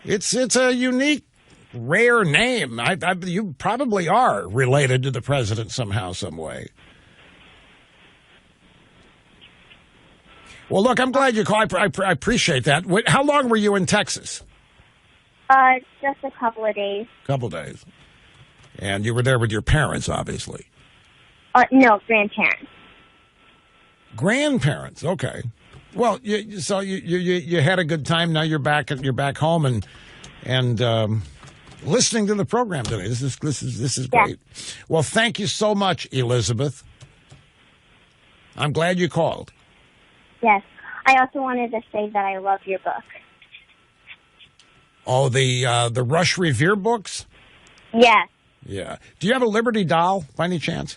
it's a unique, rare name. You probably are related to the president somehow, some way. Well, look, I'm glad you called. I appreciate that. How long were you in Texas? Just a couple of days. Couple days. And you were there with your parents, obviously. No, grandparents. Grandparents, okay. Well, you had a good time. Now you're back home and listening to the program today. This is great. Yeah. Well, thank you so much, Elizabeth. I'm glad you called. Yes. I also wanted to say that I love your book. Oh, the Rush Revere books? Yes. Yeah. Do you have a Liberty doll by any chance?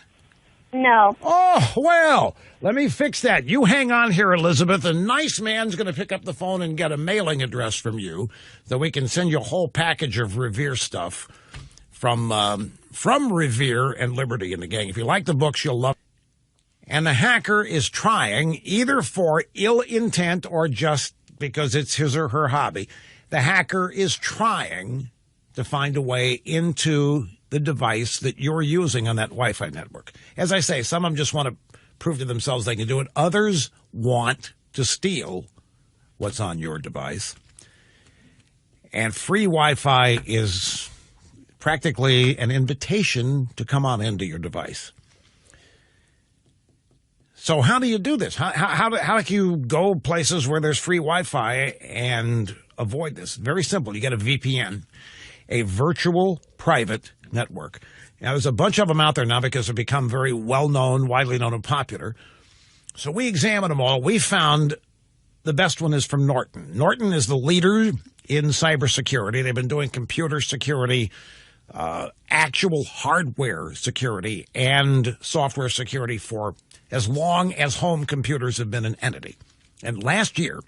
No. Oh, well, let me fix that. You hang on here, Elizabeth. A nice man's going to pick up the phone and get a mailing address from you so we can send you a whole package of Revere stuff from Revere and Liberty and the gang. If you like the books, you'll love it. And the hacker is trying, either for ill intent or just because it's his or her hobby, the hacker is trying to find a way into the device that you're using on that Wi-Fi network. As I say, some of them just want to prove to themselves they can do it. Others want to steal what's on your device. And free Wi-Fi is practically an invitation to come on into your device. So how do you do this? How do you go places where there's free Wi-Fi and avoid this? Very simple. You get a VPN, a virtual private network. Now, there's a bunch of them out there now because they've become very well-known, widely known, and popular. So we examined them all. We found the best one is from Norton. Norton is the leader in cybersecurity. They've been doing computer security, actual hardware security, and software security for as long as home computers have been an entity. And last year,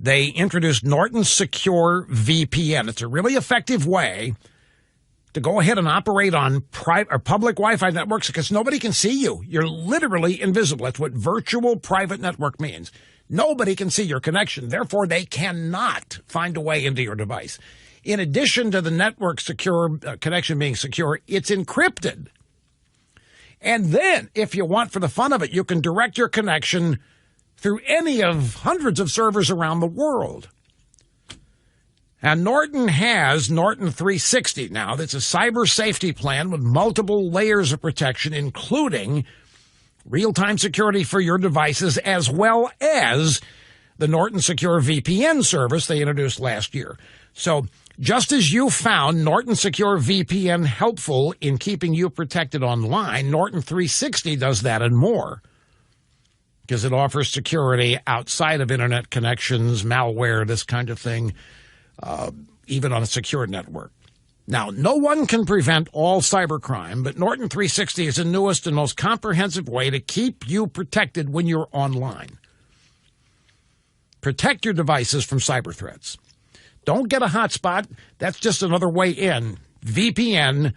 they introduced Norton Secure VPN. It's a really effective way to go ahead and operate on public Wi-Fi networks because nobody can see you. You're literally invisible. That's what virtual private network means. Nobody can see your connection. Therefore, they cannot find a way into your device. In addition to the network secure connection being secure, it's encrypted. And then, if you want for the fun of it, you can direct your connection through any of hundreds of servers around the world. And Norton has Norton 360 now. That's a cyber safety plan with multiple layers of protection, including real-time security for your devices, as well as the Norton Secure VPN service they introduced last year. So just as you found Norton Secure VPN helpful in keeping you protected online, Norton 360 does that and more because it offers security outside of internet connections, malware, this kind of thing, even on a secure network. Now, no one can prevent all cybercrime, but Norton 360 is the newest and most comprehensive way to keep you protected when you're online. Protect your devices from cyber threats. Don't get a hotspot. That's just another way in. VPN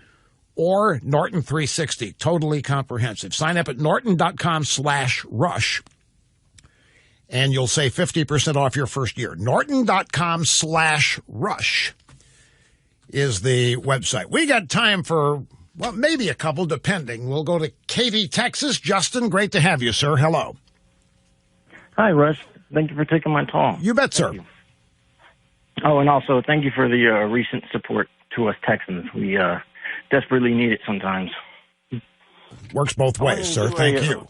or Norton 360. Totally comprehensive. Sign up at norton.com/rush. And you'll save 50% off your first year. Norton.com/rush is the website. We got time for, well, maybe a couple, depending. We'll go to Katy, Texas. Justin, great to have you, sir. Hello. Hi, Rush. Thank you for taking my call. You bet, sir. Oh, and also thank you for the recent support to us Texans. We desperately need it sometimes. Works both ways, sir. Thank you.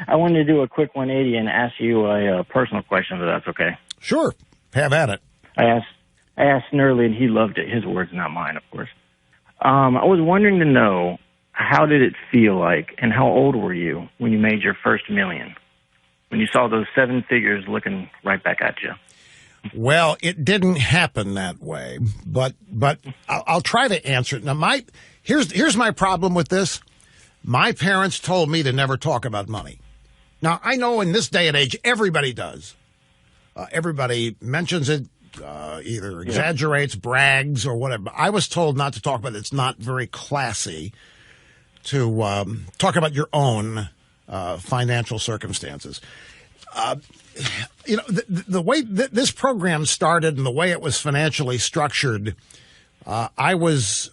I wanted to do a quick 180 and ask you a personal question, if that's okay. Sure. Have at it. I asked Nerley, and he loved it. His words, not mine, of course. I was wondering to know, how did it feel like, and how old were you when you made your first million? When you saw those seven figures looking right back at you? Well, it didn't happen that way, but I'll try to answer it. Now, here's my problem with this. My parents told me to never talk about money. Now, I know in this day and age, everybody does. Everybody mentions it, either exaggerates, brags, or whatever. I was told not to talk about it. It's not very classy to talk about your own financial circumstances. The way this program started and the way it was financially structured, I was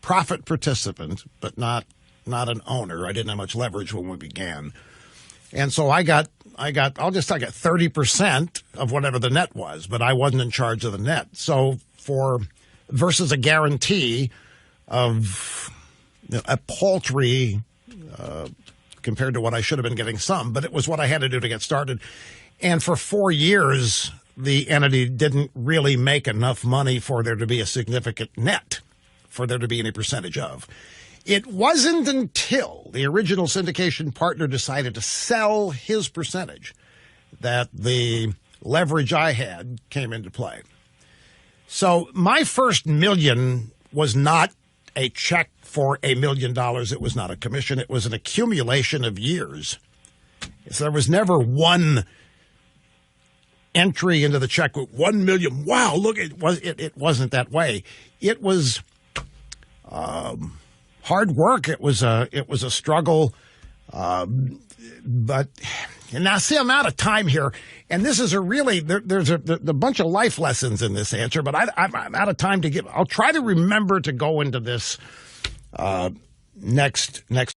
profit participant, but not an owner. I didn't have much leverage when we began. And so I got 30% of whatever the net was, but I wasn't in charge of the net. So versus a guarantee of a paltry, compared to what I should have been getting some, but it was what I had to do to get started. And for 4 years, the entity didn't really make enough money for there to be a significant net, for there to be any percentage of. It wasn't until the original syndication partner decided to sell his percentage that the leverage I had came into play. So my first million was not a check for $1 million. It was not a commission. It was an accumulation of years. So there was never one entry into the check with 1 million. Wow, look, it wasn't that way. It was hard work. It was a struggle. But now, see, I'm out of time here, and this is there's a bunch of life lessons in this answer, but I'm out of time to give. I'll try to remember to go into this next